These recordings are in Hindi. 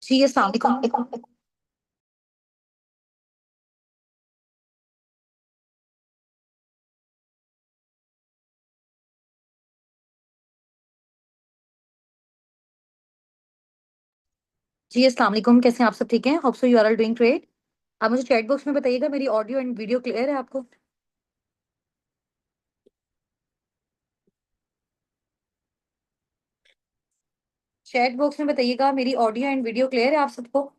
जी अस्सलाम वालेकुम। जी अस्सलाम वालेकुम, कैसे हैं आप? सब ठीक हैं? Hope so you are all doing great. आप मुझे चैट बॉक्स में बताइएगा, मेरी ऑडियो एंड वीडियो क्लियर है आपको? चैट बॉक्स में बताइएगा, मेरी ऑडियो एंड वीडियो क्लियर है आप सबको?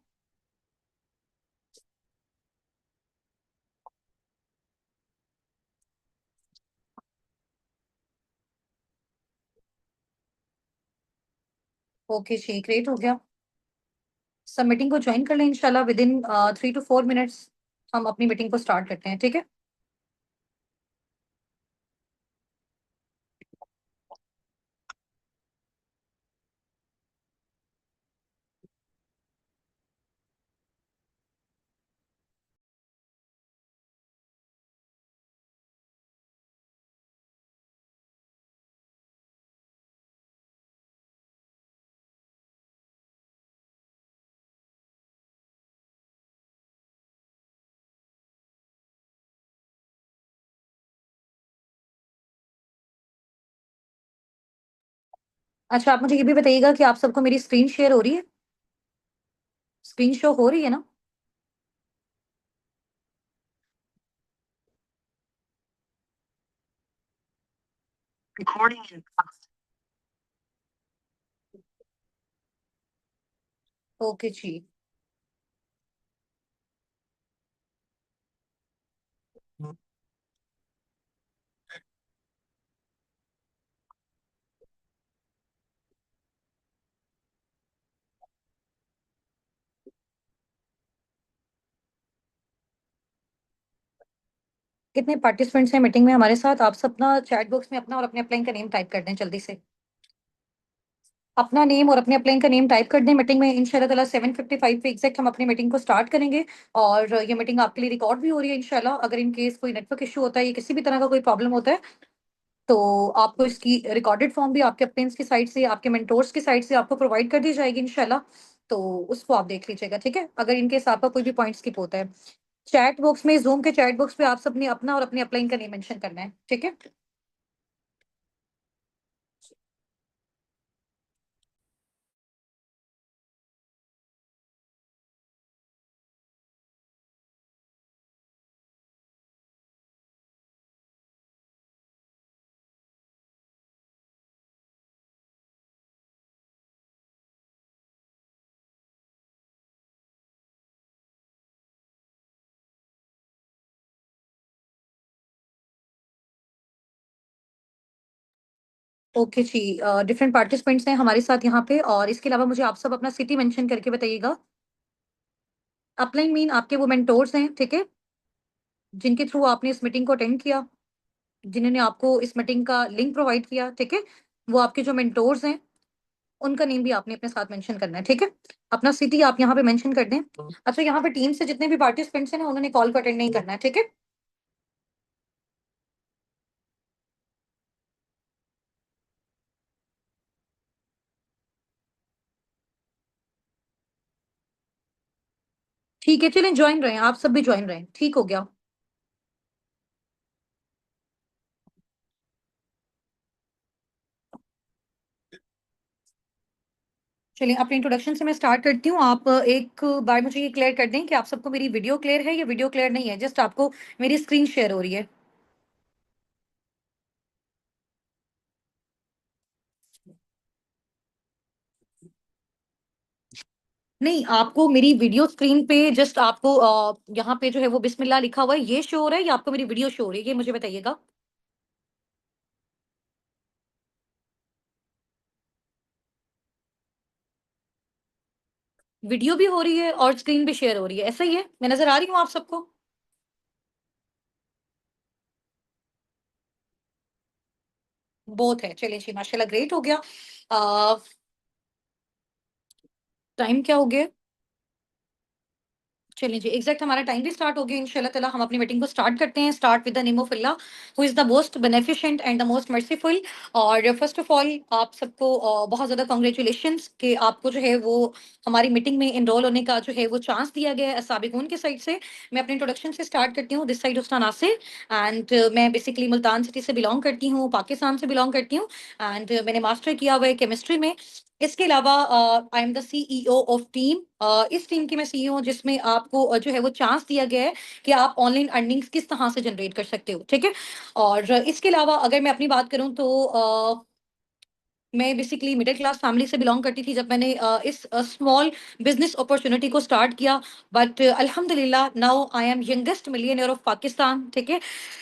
ओके जी, ग्रेट हो गया। सब मीटिंग को ज्वाइन कर लें इंशाल्लाह। विद इन 3 to 4 मिनट्स हम अपनी मीटिंग को स्टार्ट करते हैं, ठीक है? अच्छा, आप मुझे ये भी बताइएगा कि आप सबको मेरी स्क्रीन शेयर हो रही है? स्क्रीन शो हो रही है ना? ओके जी। कितने पार्टिसिपेंट्स हैं मीटिंग में हमारे साथ? आप सब ना चैट बॉक्स में अपना और अपने अपलाइन का नेम टाइप कर दें जल्दी से। अपना नेम और अपने अपलाइन का नेम टाइप कर दें। मीटिंग में इंशाल्लाह ताला 7:55 पे एग्जैक्ट हम अपनी मीटिंग को स्टार्ट करेंगे। और ये मीटिंग आपके लिए रिकॉर्ड भी हो रही है इंशाल्लाह। अगर इन केस कोई नेटवर्क इशू होता है या किसी भी तरह का कोई प्रॉब्लम होता है, तो आपको इसकी रिकॉर्डेड फॉर्म भी आपके अप्लाइंस की साइड से, आपके मेंटोर्स की साइड से आपको प्रोवाइड कर दी जाएगी इंशाल्लाह। तो उसको आप देख लीजिएगा, ठीक है? अगर इन केस आपका कोई भी पॉइंट स्किप होता है, चैट बॉक्स में, जूम के चैट बॉक्स पे आप सबने अपना और अपने अपलाइन का नेम मेंशन करना है, ठीक है? ओके जी। डिफरेंट पार्टिसिपेंट्स हैं हमारे साथ यहाँ पे, और इसके अलावा मुझे आप सब अपना सिटी मेंशन करके बताइएगा। अपलाइन मीन आपके वो मेंटोर्स हैं, ठीक है? जिनके थ्रू आपने इस मीटिंग को अटेंड किया, जिन्होंने आपको इस मीटिंग का लिंक प्रोवाइड किया, ठीक है? वो आपके जो मेंटोर्स हैं, उनका नेम भी आपने अपने साथ मेंशन करना है, ठीक है? अपना सिटी आप यहाँ पे मेंशन कर दें। अच्छा, यहाँ पे टीम से जितने भी पार्टिसिपेंट्स हैं ना, उन्होंने कॉल को अटेंड नहीं करना है, ठीक है? ठीक है, चलें ज्वाइन रहे, आप सब भी ज्वाइन रहे, ठीक हो गया। चलिए, अपने इंट्रोडक्शन से मैं स्टार्ट करती हूँ। आप एक बार मुझे ये क्लियर कर दें कि आप सबको मेरी वीडियो क्लियर है या वीडियो क्लियर नहीं है? जस्ट आपको मेरी स्क्रीन शेयर हो रही है? नहीं, आपको मेरी वीडियो स्क्रीन पे जस्ट आपको यहाँ पे जो है वो बिस्मिल्लाह लिखा हुआ है, ये शो हो रहा है या आपको मेरी वीडियो शो हो रही है? ये मुझे बताइएगा। वीडियो भी हो रही है और स्क्रीन भी शेयर हो रही है, ऐसा ही है? मैं नजर आ रही हूँ आप सबको? बोथ है, चलिए जी, माशाल्लाह, ग्रेट हो गया। टाइम क्या हो गया? चलिए जी, एग्ज़ैक्ट हमारा टाइम भी स्टार्ट हो गया इंशाल्लाह ताला। हम अपनी मीटिंग को स्टार्ट करते हैं। Start with the name of Allah who is the most beneficent and the most merciful. और फर्स्ट ऑफ ऑल आप सबको बहुत ज़्यादा कांग्रेचुलेशंस कि आपको जो है वो हमारी मीटिंग में एनरोल होने का जो है वो चांस दिया गया है साबिकून की साइड से। मैं अपने इंट्रोडक्शन से स्टार्ट करती हूँ। दिस साइड उस्तान नासिर एंड मैं बेसिकली मुल्तान सिटी से बिलॉन्ग करती हूँ, पाकिस्तान से बिलॉन्ग करती हूँ एंड मैंने मास्टर किया हुआ है केमिस्ट्री में। इसके अलावा आई am the CEO of team. इस टीम की मैं सीईओ हूँ जिसमें आपको जो है वो चांस दिया गया है कि आप ऑनलाइन अर्निंग्स किस तरह से जनरेट कर सकते हो, ठीक है? और इसके अलावा अगर मैं अपनी बात करूँ तो मैं बेसिकली मिडिल क्लास फैमिली से बिलॉन्ग करती थी जब मैंने इस स्मॉल बिजनेस अपॉर्चुनिटी को स्टार्ट किया। बट अल्हम्दुलिल्लाह now I am youngest millionaire of Pakistan, ठीक है?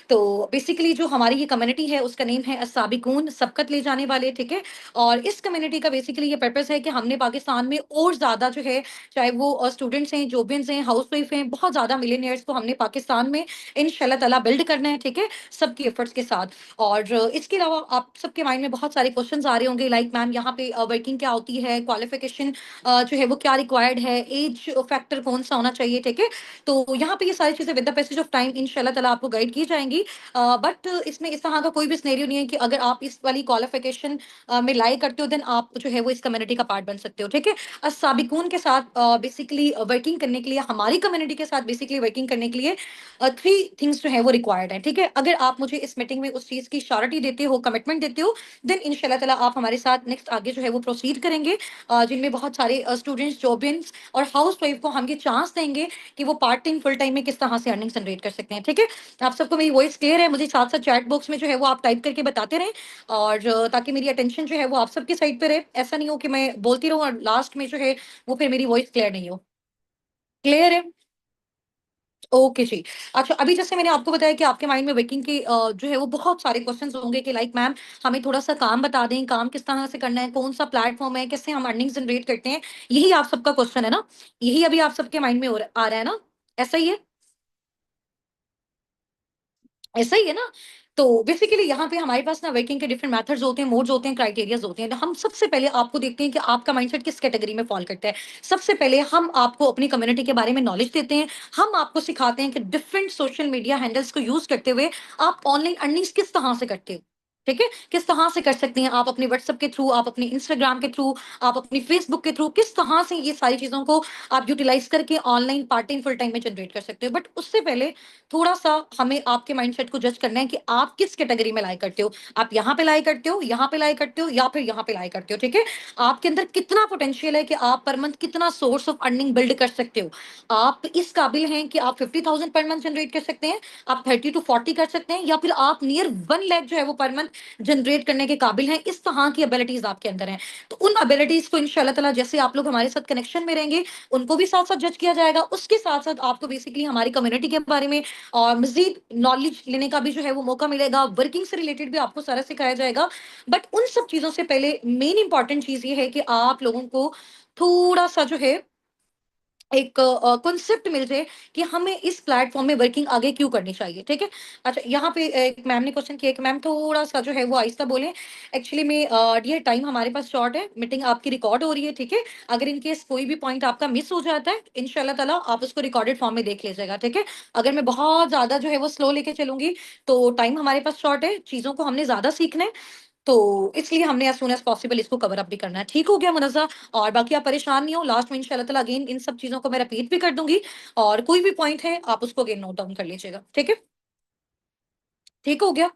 तो बेसिकली जो हमारी ये कम्युनिटी है उसका नेम है अस्साबिकून, सबकत ले जाने वाले, ठीक है? और इस कम्युनिटी का बेसिकली ये पर्पस है कि हमने पाकिस्तान में और ज़्यादा जो है, चाहे वो स्टूडेंट्स हैं, जॉबियंस हैं, हाउसवाइफ हैं, बहुत ज़्यादा मिलियनेयर्स को हमने पाकिस्तान में इंशाल्लाह ताला बिल्ड करना है, ठीक है? सबकी एफर्ट्स के साथ। और इसके अलावा आप सबके माइंड में बहुत सारे क्वेश्चंस आ रहे होंगे लाइक मैम यहाँ पे वर्किंग क्या होती है, क्वालिफिकेशन जो है वो क्या रिक्वायर्ड है, एज फैक्टर कौन सा होना चाहिए, ठीक है? तो यहाँ पे ये सारी चीजें with the passage of time इंशाल्लाह ताला आपको गाइड की जाएंगी। बट इसमें इस तरह का कोई भी सिनेरियो नहीं है कि अगर आप इस वाली क्वालिफिकेशन में लाई करते हो देन आप जो है वो इस कम्युनिटी का पार्ट बन सकते हो, ठीक है? साबिकून के साथ बेसिकली वर्किंग करने के लिए, हमारी कम्युनिटी के साथ बेसिकली वर्किंग करने के लिए थ्री थिंग्स जो है वो रिक्वायर्ड है, ठीक है? अगर आप मुझे इस मीटिंग में उस चीज की श्योरिटी देते हो, कमिटमेंट देते हो, देन इंशाल्लाह ताला आप हमारे साथ नेक्स्ट आगे जो है वो प्रोसीड करेंगे। जिनमें बहुत सारे स्टूडेंट्स, जॉबियंस और हाउस वाइफ को हम ये चांस देंगे कि वो पार्ट टाइम फुल टाइम में किस तरह से अर्निंग जनरेट कर सकते हैं, ठीक है? आप सबको मेरी वॉइस क्लियर है? मुझे साथ साथ चैट बॉक्स में जो है वो आप टाइप करके बताते रहें और ताकि मेरी अटेंशन जो है वो आप सबकी साइड पे रहे। ऐसा नहीं हो कि मैं बोलती रहूँ और लास्ट में जो है वो फिर मेरी वॉइस क्लियर नहीं हो। क्लियर है? ओके जी। अच्छा, अभी जैसे मैंने आपको बताया कि आपके माइंड में वर्किंग के जो है वो बहुत सारे क्वेश्चंस होंगे कि लाइक मैम हमें थोड़ा-सा काम बता दें, काम किस तरह से करना है, कौन-सा प्लेटफ़ॉर्म है, कैसे हम अर्निंग जनरेट करते हैं? यही आप सबका क्वेश्चन है ना? यही अभी आप सबके माइंड में आ रहा है ना? ऐसा ही है? ऐसा ही है ना? तो बेसिकली यहाँ पे हमारे पास ना वर्किंग के डिफरेंट मेथड्स होते हैं, मोड्स होते हैं, क्राइटेरियाज़ होते हैं। तो हम सबसे पहले आपको देखते हैं कि आपका माइंडसेट किस कैटेगरी में फ़ॉल करता है। सबसे पहले हम आपको अपनी कम्युनिटी के बारे में नॉलेज देते हैं। हम आपको सिखाते हैं कि डिफरेंट सोशल मीडिया हैंडल्स को यूज़ करते हुए आप ऑनलाइन अर्निंग्स किस तरह से करते हो। ठीक है? किस तरह से कर सकते हैं आप अपने व्हाट्सएप के थ्रू, आप अपने इंस्टाग्राम के थ्रू, आप अपनी फेसबुक के थ्रू, किस तरह से ये सारी चीज़ों को आप यूटिलाइज़ करके online part time, full time में जनरेट कर सकते हो। बट उससे पहले थोड़ा-सा हमें आपके माइंडसेट को जज करना है कि आप किस कैटेगरी में लाई करते हो। आप यहाँ पे लाई करते हो, यहाँ पे लाई करते हो या फिर यहाँ पे लाई करते हो, ठीक है? आपके अंदर कितना पोटेंशियल है कि आप पर मंथ कितना सोर्स ऑफ अर्निंग बिल्ड कर सकते हो। आप इस काबिल हैं कि आप 50,000 पर मंथ जनरेट कर सकते हैं, आप 30 टू 40 कर सकते हैं या फिर आप नियर 1 लाख जो है वो पर मंथ जनरेट करने के काबिल हैं। इस तरह की एबिलिटीज़ आपके अंदर हैं। तो उन एबिलिटीज़ को इंशाल्लाह ताला जैसे आप लोग हमारे साथ कनेक्शन में रहेंगे, उनको भी साथ-साथ जज किया जाएगा। उसके साथ-साथ आपको बेसिकली हमारी कम्युनिटी के बारे में और मज़ीद नॉलेज लेने का भी जो है वो मौका मिलेगा, वर्किंग से रिलेटेड भी आपको सारा सिखाया जाएगा। बट उन सब चीज़ों से पहले मेन इम्पोर्टेंट चीज़ ये है कि आप लोगों को थोड़ा-सा जो है एक कॉन्सेप्ट मिल जाए कि हमें इस प्लेटफ़ॉर्म में वर्किंग आगे क्यों करनी चाहिए, ठीक है? अच्छा, यहाँ पे एक मैम ने क्वेश्चन किया कि मैम थोड़ा-सा जो है वो आहिस्ता बोलें। एक्चुअली में डियर टाइम हमारे पास शॉर्ट है, मीटिंग आपकी रिकॉर्ड हो रही है, ठीक है? अगर इन केस कोई भी पॉइंट आपका मिस हो जाता है, इंशाल्लाह ताला आप उसको रिकॉर्डेड फॉर्म में देख लीजिएगा, ठीक है? अगर मैं बहुत ज़्यादा जो है वो स्लो लेके चलूँगी, तो टाइम हमारे पास शॉर्ट है, चीज़ों को हमने ज़्यादा सीखना है। तो इसलिए हमने एज़ सून एज़ पॉसिबल इसको कवर अप भी करना है। ठीक हो गया मुनज़्ज़ा? और बाकी आप परेशान नहीं हो, लास्ट में इंशाल्लाह ताला अगेन इन सब चीज़ों को मैं रिपीट भी कर दूँगी और कोई भी पॉइंट है, आप उसको अगेन नोट डाउन कर लीजिएगा। ठीक है? ठीक हो गया?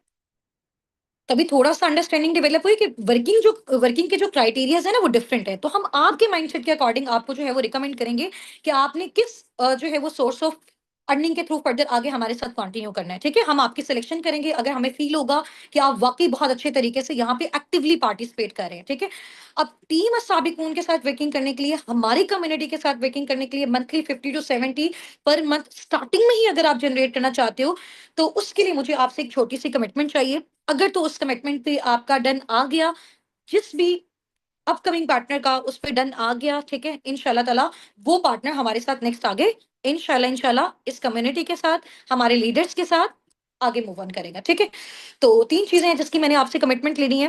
तभी थोड़ा-सा अंडरस्टैंडिंग डेवलप हुई कि वर्किंग के जो क्राइटेरियाज़ हैं ना वो डिफरेंट है। तो हम आपके माइंडसेट के अकॉर्डिंग आपको जो है वो रिकमेंड करेंगे कि आपने किस जो है वो सोर्स ऑफ अर्निंग के थ्रू फर्दर आगे हमारे साथ कंटिन्यू करना है, ठीक है? हम आपकी सिलेक्शन करेंगे अगर हमें फ़ील होगा कि आप वाक़ई बहुत अच्छे तरीके से यहाँ पे एक्टिवली पार्टिसिपेट कर रहे हैं, ठीक है? अब टीम साबिकून के साथ वर्किंग करने के लिए, हमारी कम्युनिटी के साथ वर्किंग करने के लिए monthly 50 to 70 per month starting में ही अगर आप जनरेट करना चाहते हो, तो उसके लिए मुझे आपसे एक छोटी-सी कमिटमेंट चाहिए। अगर तो उस कमिटमेंट पे आपका डन आ गया, जिस भी अपकमिंग पार्टनर का उस पे डन आ गया, ठीक है? इंशाल्लाह ताला वो पार्टनर हमारे साथ नेक्स्ट आगे इंशाल्लाह इस कम्युनिटी के साथ, हमारे लीडर्स के साथ आगे मूव ऑन करेगा, ठीक है? तो 3 चीज़ें हैं जिसकी मैंने आपसे कमिटमेंट लेनी है।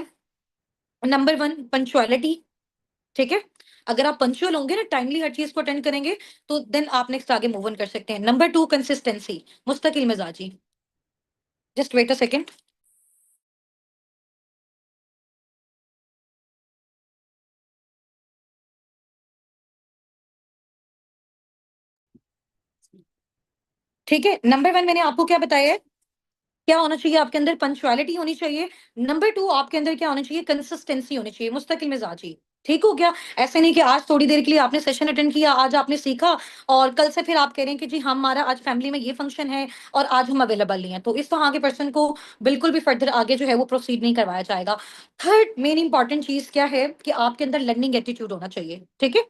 नंबर 1 पंक्चुअलिटी, ठीक है? अगर आप पंचुअल होंगे ना, टाइमली हर चीज को अटेंड करेंगे, तो देन आप नेक्स्ट आगे मूव ऑन कर सकते हैं। नंबर 2, कंसिस्टेंसी, मुस्तकिल मिजाजी। Just wait a second. ठीक है, नंबर 1 मैंने आपको क्या बताया है, क्या होना चाहिए आपके अंदर, पंक्चुअलिटी होनी चाहिए। नंबर 2 आपके अंदर क्या होना चाहिए, कंसिस्टेंसी होनी चाहिए, मुस्तकिल मिजाजी। ठीक हो गया? ऐसे नहीं कि आज थोड़ी देर के लिए आपने सेशन अटेंड किया, आज आपने सीखा, और कल से फिर आप कह रहे हैं कि जी हमारा आज फैमिली में ये फंक्शन है और आज हम अवेलेबल नहीं है, तो इस तरह के पर्सन को बिल्कुल भी फर्दर आगे जो है वो प्रोसीड नहीं करवाया जाएगा। थर्ड मेन इंपॉर्टेंट चीज क्या है कि आपके अंदर लर्निंग एटीट्यूड होना चाहिए। ठीक है,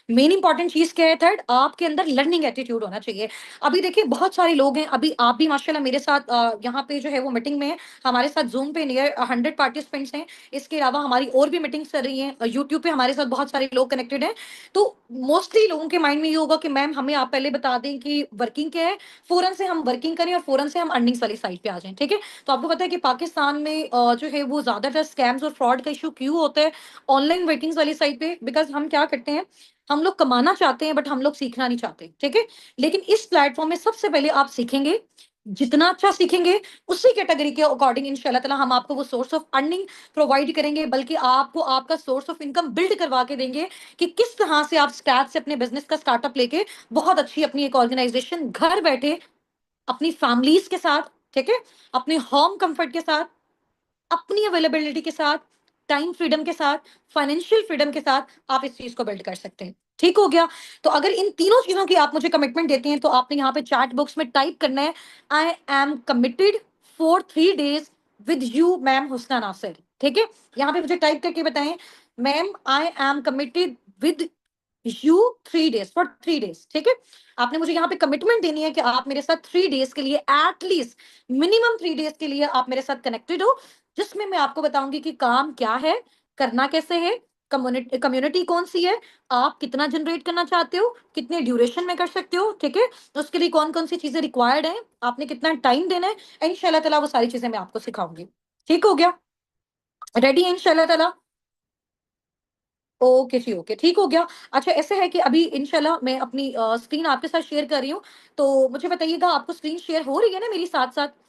मेन इंपॉर्टेंट चीज क्या है, थर्ड आपके अंदर लर्निंग एटीट्यूड होना चाहिए। अभी देखिए बहुत सारे लोग हैं, अभी आप भी माशाल्लाह मेरे साथ यहाँ पे जो है वो मीटिंग में है, हमारे साथ जूम पे नियर 100 पार्टिसिपेंट्स हैं। इसके अलावा हमारी और भी मीटिंग्स चल रही हैं, यूट्यूब पे हमारे साथ बहुत सारे लोग कनेक्टेड हैं। तो मोस्टली लोगों के माइंड में ये होगा कि मैम हमें आप पहले बता दें कि वर्किंग क्या है, फौरन से हम वर्किंग करें और फौरन से हम अर्निंग्स वाली साइड पे आ जाएं। ठीक है, तो आपको पता है कि पाकिस्तान में जो है वो ज्यादातर स्कैम्स और फ्रॉड का इशू क्यों होता है ऑनलाइन वर्किंग्स वाली साइड पे, बिकॉज हम क्या करते हैं, हम लोग कमाना चाहते हैं बट हम लोग सीखना नहीं चाहते। ठीक है, लेकिन इस प्लेटफॉर्म में सबसे पहले आप सीखेंगे, जितना अच्छा सीखेंगे उसी कैटेगरी के अकॉर्डिंग इंशाल्लाह ताला हम आपको वो सोर्स ऑफ अर्निंग प्रोवाइड करेंगे, बल्कि आपको आपका सोर्स ऑफ इनकम बिल्ड करवा के देंगे कि किस तरह से आप स्क्रैच से अपने बिजनेस का स्टार्टअप लेके बहुत अच्छी अपनी एक ऑर्गेनाइजेशन घर बैठे अपनी फैमिलीज के साथ, ठीक है, अपने होम कंफर्ट के साथ, अपनी अवेलेबिलिटी के साथ, टाइम फ्रीडम के साथ, फाइनेंशियल फ्रीडम के साथ आप इस चीज को बिल्ड कर सकते हैं। ठीक हो गया? तो अगर इन तीनों चीजों की आप मुझे कमिटमेंट देते हैं तो आपने यहाँ पे चैट बॉक्स में टाइप करना है, I am committed for 3 days with you ma'am Husna Nasir. ठीक है, यहाँ पे मुझे टाइप करके बताएं, ma'am I am committed with you 3 days, for 3 days। ठीक है, आपने मुझे यहाँ पे कमिटमेंट देनी है कि आप मेरे साथ 3 days के लिए, एटलीस्ट मिनिमम 3 days के लिए आप मेरे साथ कनेक्टेड हो, जिसमें मैं आपको बताऊंगी कि काम क्या है, करना कैसे है, कम्युनिटी कम्युनिटी कौन सी है, आप कितना जनरेट करना चाहते हो, कितने ड्यूरेशन में कर सकते हो। ठीक है, तो उसके लिए कौन कौन सी चीजें रिक्वायर्ड है, आपने कितना टाइम देना है, इंशाल्लाह ताला वो सारी चीजें मैं आपको सिखाऊंगी। ठीक हो गया? रेडी है इंशाल्लाह ताला? ओके जी, ओके, ठीक हो गया। अच्छा ऐसे है कि अभी इंशाल्लाह मैं अपनी स्क्रीन आपके साथ शेयर कर रही हूँ, तो मुझे बताइएगा आपको स्क्रीन शेयर हो रही है ना मेरी साथ साथ?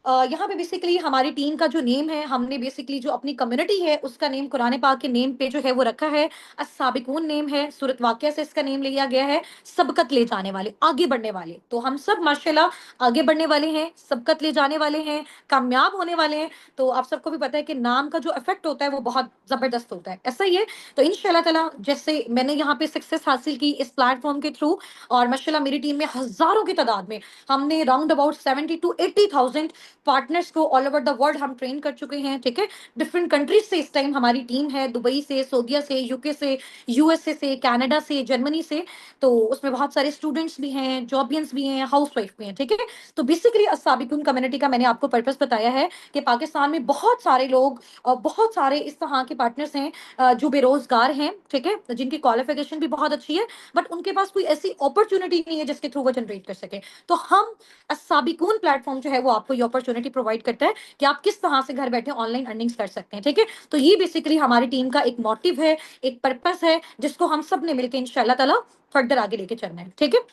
यहाँ पे बेसिकली हमारी टीम का जो नेम है, हमने बेसिकली जो अपनी कम्युनिटी है उसका नेम कुरान पाक के नेम पे जो है वो रखा है, अस्साबिकून नेम है, सूरत वाक़िया से इसका नेम लिया गया है, सबकत ले जाने वाले, आगे बढ़ने वाले। तो हम सब माशाल्लाह आगे बढ़ने वाले हैं, सबकत ले जाने वाले हैं, कामयाब होने वाले हैं। तो आप सबको भी पता है कि नाम का जो इफेक्ट होता है वो बहुत जबरदस्त होता है, ऐसा ही है। तो इंशाल्लाह ताला जैसे मैंने यहाँ पे सक्सेस हासिल की इस प्लेटफॉर्म के थ्रू, और माशाल्लाह मेरी टीम में हजारों की तादाद में हमने राउंड अबाउट 70 to 80,000 पार्टनर्स को ऑल ओवर द वर्ल्ड हम ट्रेन कर चुके हैं। ठीक है, डिफरेंट कंट्रीज से इस टाइम हमारी टीम है, दुबई से, सऊदीया से, यूके से, यूएसए से, कनाडा से, जर्मनी से। तो उसमें बहुत सारे स्टूडेंट्स भी हैं, जॉबियंस भी हैं, हाउसवाइफ भी हैं। ठीक है, तो बेसिकली अस्साबिकुन कम्युनिटी का मैंने आपको पर्पस बताया है कि पाकिस्तान में बहुत सारे लोग और बहुत सारे इस तरह के पार्टनर्स हैं जो बेरोजगार हैं। ठीक है, जिनकी क्वालिफिकेशन भी बहुत अच्छी है बट उनके पास कोई ऐसी अपॉर्चुनिटी नहीं है जिसके थ्रू वो जनरेट कर सके। तो हम साबिकून प्लेटफॉर्म जो है वो आपको ये अपॉर्चुनिटी प्रोवाइड करता है कि आप किस तरह से घर बैठे ऑनलाइन अर्निंग्स कर सकते हैं। ठीक है, तो ये बेसिकली हमारी टीम का एक मोटिव है, एक पर्पस है, जिसको हम सब ने मिलकर इंशाल्लाह ताला फर्दर आगे लेके चलना है। ठीक है,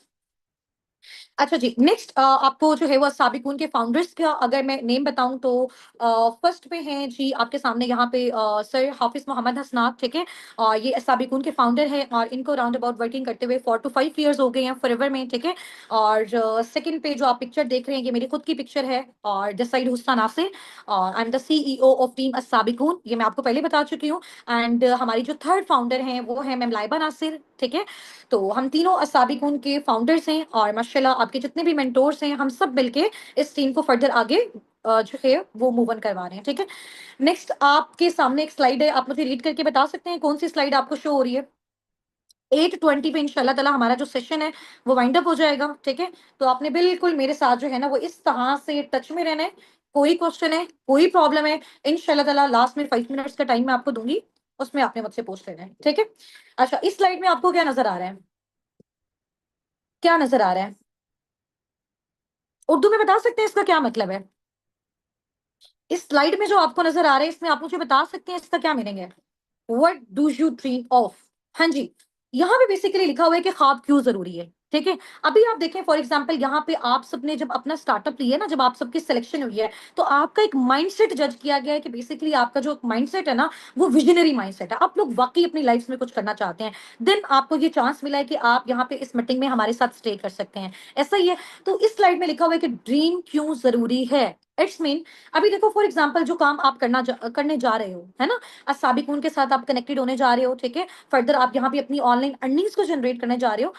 अच्छा जी, नेक्स्ट आपको जो है वो साबिकून के फाउंडर्स का अगर मैं नेम बताऊं तो फर्स्ट पे हैं जी आपके सामने यहाँ पे सर हाफिज मोहम्मद हसनात। ठीक है, और ये साबिकून के फाउंडर हैं और इनको राउंड अबाउट वर्किंग करते हुए 4 to 5 years हो गए हैं फॉरएवर में। ठीक है, और सेकंड पे जो आप पिक्चर देख रहे हैं ये मेरी खुद की पिक्चर है, और दिस साइड हुस्ना नासिर, और I am the CEO of team Sabikun, ये मैं आपको पहले बता चुकी हूँ। एंड हमारी जो थर्ड फाउंडर हैं वो है मैम लाइबा नासिर। ठीक है, तो हम तीनों असाबिकून के फाउंडर्स हैं और माशाल्लाह आपके जितने भी मेंटोर्स हैं हम सब मिलके इस टीम को फर्दर आगे जो है वो मूव ऑन करवा रहे हैं। ठीक है, नेक्स्ट आपके सामने एक स्लाइड है, आप मुझे रीड करके बता सकते हैं कौन सी स्लाइड आपको शो हो रही है? 8:20 पे इंशाल्लाह ताला हमारा जो सेशन है वो वाइंड अप हो जाएगा। ठीक है, तो आपने बिल्कुल मेरे साथ जो है ना वो इस तरह से टच में रहना है। कोई क्वेश्चन है, कोई प्रॉब्लम है, इंशाल्लाह ताला लास्ट में 5 मिनट्स का टाइम मैं आपको दूंगी, उसमें आपने मुझसे पूछ लेना है। ठीक है, अच्छा इस स्लाइड में आपको क्या नजर आ रहा है? क्या नजर आ रहा है? उर्दू में बता सकते हैं इसका क्या मतलब है? इस स्लाइड में जो आपको नजर आ रहा है इसमें आप मुझे बता सकते हैं इसका क्या मीनिंग है? What do you dream of? हाँ जी, यहाँ पे बेसिकली लिखा हुआ है कि ख्वाब क्यों ज़रूरी है, ठीक है? अभी आप देखें फॉर एग्ज़ाम्पल यहाँ पे आप सबने जब अपना स्टार्टअप लिया है ना, जब आप सबकी सिलेक्शन हुई है, तो आपका एक माइंडसेट जज किया गया है कि बेसिकली आपका जो माइंडसेट है ना, वो विज़नरी माइंडसेट है। आप लोग वाक़ई अपनी लाइफ़ में कुछ करना चाहते हैं। देन आपको ये चांस मिला है कि आप यहाँ पे इस मीटिंग में हमारे साथ स्टे कर सकते हैं, ऐसा ही है। तो इस स्लाइड में लिखा हुआ है कि ड्रीम क्यों ज़रूरी है? इट्स मीन अभी देखो फॉर एग्ज़ाम्पल जो काम आप करने जा रहे हो, है ना? साबिक़ून के साथ आप कनेक्टेड होने जा रहे हो, ठीक है? फर्दर आप यहाँ पे अपनी ऑनलाइन अर्निंग्स को जनरेट करने जा रहे हो।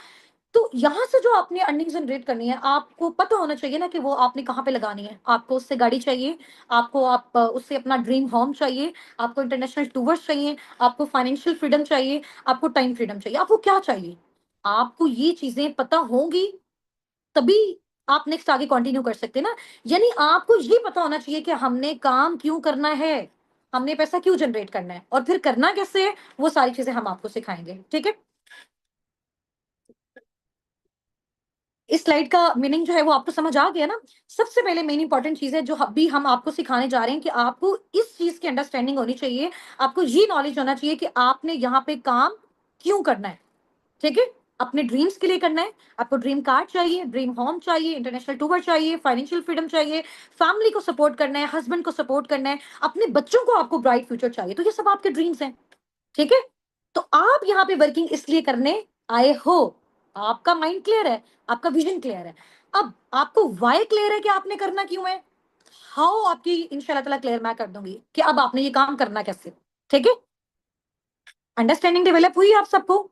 तो यहाँ से जो आपने अर्निंग जनरेट करनी है, आपको पता होना चाहिए ना कि वो आपने कहाँ पे लगानी है। आपको उससे गाड़ी चाहिए, आपको उससे अपना ड्रीम होम चाहिए, आपको इंटरनेशनल टूर्स चाहिए, आपको फाइनेंशियल फ्रीडम चाहिए, आपको टाइम फ्रीडम चाहिए। आपको क्या चाहिए? आपको ये चीज़ें पता होंगी, तभी आप नेक्स्ट आगे कंटिन्यू कर सकते हैं ना। यानी आपको ये पता होना चाहिए कि हमने काम क्यों करना है, हमने पैसा क्यों जनरेट करना है और फिर करना कैसे है, वो सारी चीज़ें हम आपको सिखाएँगे, ठीक है? इस स्लाइड का मीनिंग जो है वो आपको समझ आ गया ना? सबसे पहले मेन इंपॉर्टेंट चीज़ है जो अभी हम आपको सिखाने जा रहे हैं कि आपको इस चीज़ की अंडरस्टैंडिंग होनी चाहिए, आपको ये नॉलेज होना चाहिए कि आपने यहाँ पे काम क्यों करना है, ठीक है? अपने ड्रीम्स के लिए करना है, आपको ड्रीम कार चाहिए, ड्रीम होम चाहिए, इंटरनेशनल टूर चाहिए, फाइनेंशियल फ्रीडम चाहिए, फैमिली को सपोर्ट करना है, हस्बैंड को सपोर्ट करना है, अपने बच्चों को आपको ब्राइट फ्यूचर चाहिए, तो ये सब आपके ड्रीम्स हैं। ठीक है? तो आप यहाँ पे वर्किंग इसलिए करने आए हो। आपका माइंड क्लियर है, आपका विजन क्लियर है। अब आपको व्हाय क्लियर है कि आपने करना क्यों है? हाउ आपकी इंशाल्लाह ताला क्लियर मैं कर दूँगी कि अब आपने ये काम करना कैसे। ठीक है? अंडरस्टैंडिंग डेवलप हुई आप सबको?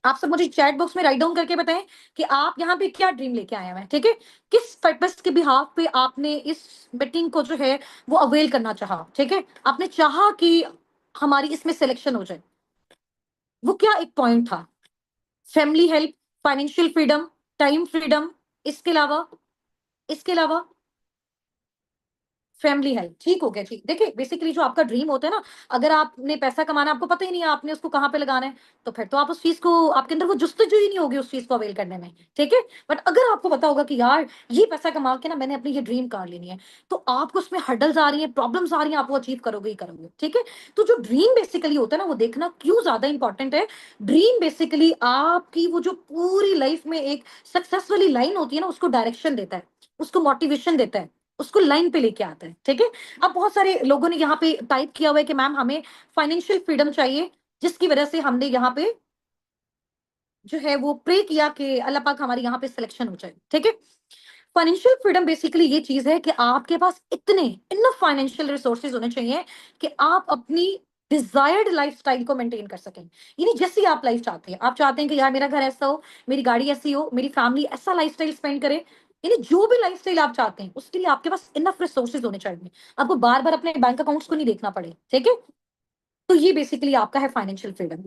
आप सब मुझे चैट बॉक्स में राइट डाउन करके बताएं कि आप यहाँ पे क्या ड्रीम लेके आए हैं, ठीक है? किस पर्पस के बिहाफ पे आपने इस मीटिंग को जो है वो अवेल करना चाहा, ठीक है? आपने चाहा कि हमारी इसमें सिलेक्शन हो जाए। वो क्या एक पॉइंट था? Family help, financial freedom, time freedom, इसके अलावा इसके अलावा फैमिली हेल्प, ठीक हो गया, ठीक। देखिए बेसिकली जो आपका ड्रीम होता है ना, अगर आपने पैसा कमाना आपको पता ही नहीं है आपने उसको कहाँ पे लगाना है, तो फिर तो आप उस चीज़ को आपके अंदर वो जुस्तजू ही नहीं होगी उस चीज़ को अवेल करने में, ठीक है? बट अगर आपको पता होगा कि यार ये पैसा कमा के ना मैंने अपनी ये ड्रीम कार लेनी है, तो आपको उसमें हर्डल्स आ रही हैं, प्रॉब्लम्स आ रही हैं, आप वो अचीव करोगे ही करोगे, ठीक है? तो जो ड्रीम बेसिकली होता है ना वो देखना क्यों ज़्यादा इंपॉर्टेंट है, ड्रीम बेसिकली आपकी वो जो पूरी लाइफ में एक सक्सेस वाली लाइन होती है ना उसको डायरेक्शन देता है, उसको मोटिवेशन देता है। उसको लाइन पे लेके आता है, ठीक है? अब बहुत सारे लोगों ने यहाँ पे टाइप किया हुआ है कि मैम हमें फाइनेंशियल फ्रीडम चाहिए, जिसकी वजह से हमने यहाँ पे जो है वो प्रे किया कि अल्लाह पाक हमारी यहाँ पे सिलेक्शन हो जाए, ठीक है? फाइनेंशियल फ्रीडम बेसिकली ये चीज़ है कि आपके पास इतने इनफ फाइनेंशियल रिसोर्सेज होने चाहिए कि आप अपनी डिजायर्ड लाइफस्टाइल को मेंटेन कर सकें। यानी जैसी आप लाइफ चाहते हैं, आप चाहते हैं कि यार मेरा घर ऐसा हो, मेरी गाड़ी ऐसी हो, मेरी फैमिली ऐसा लाइफस्टाइल स्पेंड करे, यानी जो भी लाइफस्टाइल आप चाहते हैं उसके लिए आपके पास इनफ रिसोर्सेज होने चाहिए। आपको बार-बार अपने बैंक अकाउंट्स को नहीं देखना पड़े, ठीक है? तो ये बेसिकली आपका है फाइनेंशियल फ्रीडम।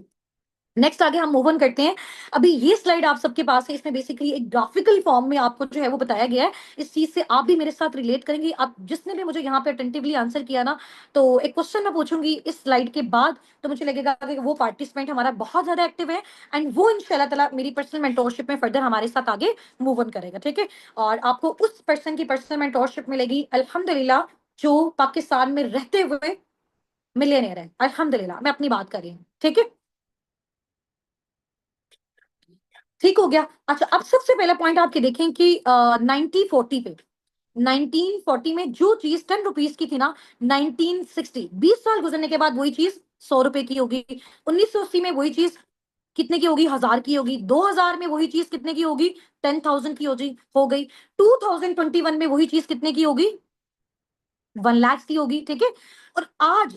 नेक्स्ट आगे हम मूव ऑन करते हैं। अभी ये स्लाइड आप सबके पास है, इसमें बेसिकली एक ग्राफिकल फॉर्म में आपको जो है वो बताया गया है। इस चीज़ से आप भी मेरे साथ रिलेट करेंगे। आप जिसने भी मुझे यहाँ पे अटेंटिवली आंसर किया ना, तो एक क्वेश्चन मैं पूछूँगी इस स्लाइड के बाद, तो मुझे लगेगा कि वो पार्टिसिपेंट हमारा बहुत ज़्यादा एक्टिव है एंड वो इंशाल्लाह ताला मेरी पर्सनल मेंटोरशिप में फर्दर हमारे साथ आगे मूव ऑन करेगा, ठीक है? और आपको उस पर्सन की पर्सनल मेंटोरशिप मिलेगी अल्हम्दुलिल्लाह, जो पाकिस्तान में रहते हुए मिलियनेयर है। अल्हम्दुलिल्लाह, मैं अपनी बात कर रही हूँ, ठीक है? ठीक हो गया। अच्छा, अब सबसे पहला पॉइंट आपके देखें कि 1940 पे 1940 में जो चीज़ ₹10 की थी ना, 1960 20 साल गुज़रने के बाद वही चीज़ ₹100 की होगी। 1980 में वही चीज़ कितने की होगी? 1000 की होगी। 2000 में वही चीज़ कितने की होगी? 10,000 की हो गई। 2021 में वही चीज़ कितने की होगी? 1 लाख की होगी, ठीक है? और आज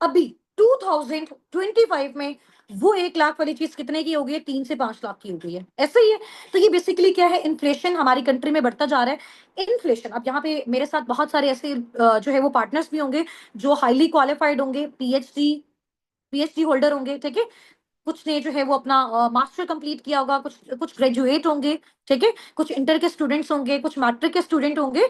अभी 2025 में वो 1 लाख वाली चीज़ कितने की हो गई है? 3 से 5 लाख की हो गई है। ऐसा ही है। तो ये बेसिकली क्या है, इन्फ्लेशन हमारी कंट्री में बढ़ता जा रहा है। इन्फ्लेशन, अब यहाँ पे मेरे साथ बहुत सारे ऐसे जो है वो पार्टनर्स भी होंगे जो हाइली क्वालिफाइड होंगे, पीएचडी होल्डर होंगे, ठीक है? कुछ ने जो है वो अपना मास्टर कंप्लीट किया होगा, कुछ कुछ ग्रेजुएट होंगे, ठीक है? कुछ इंटर के स्टूडेंट्स होंगे, कुछ मैट्रिक के स्टूडेंट होंगे।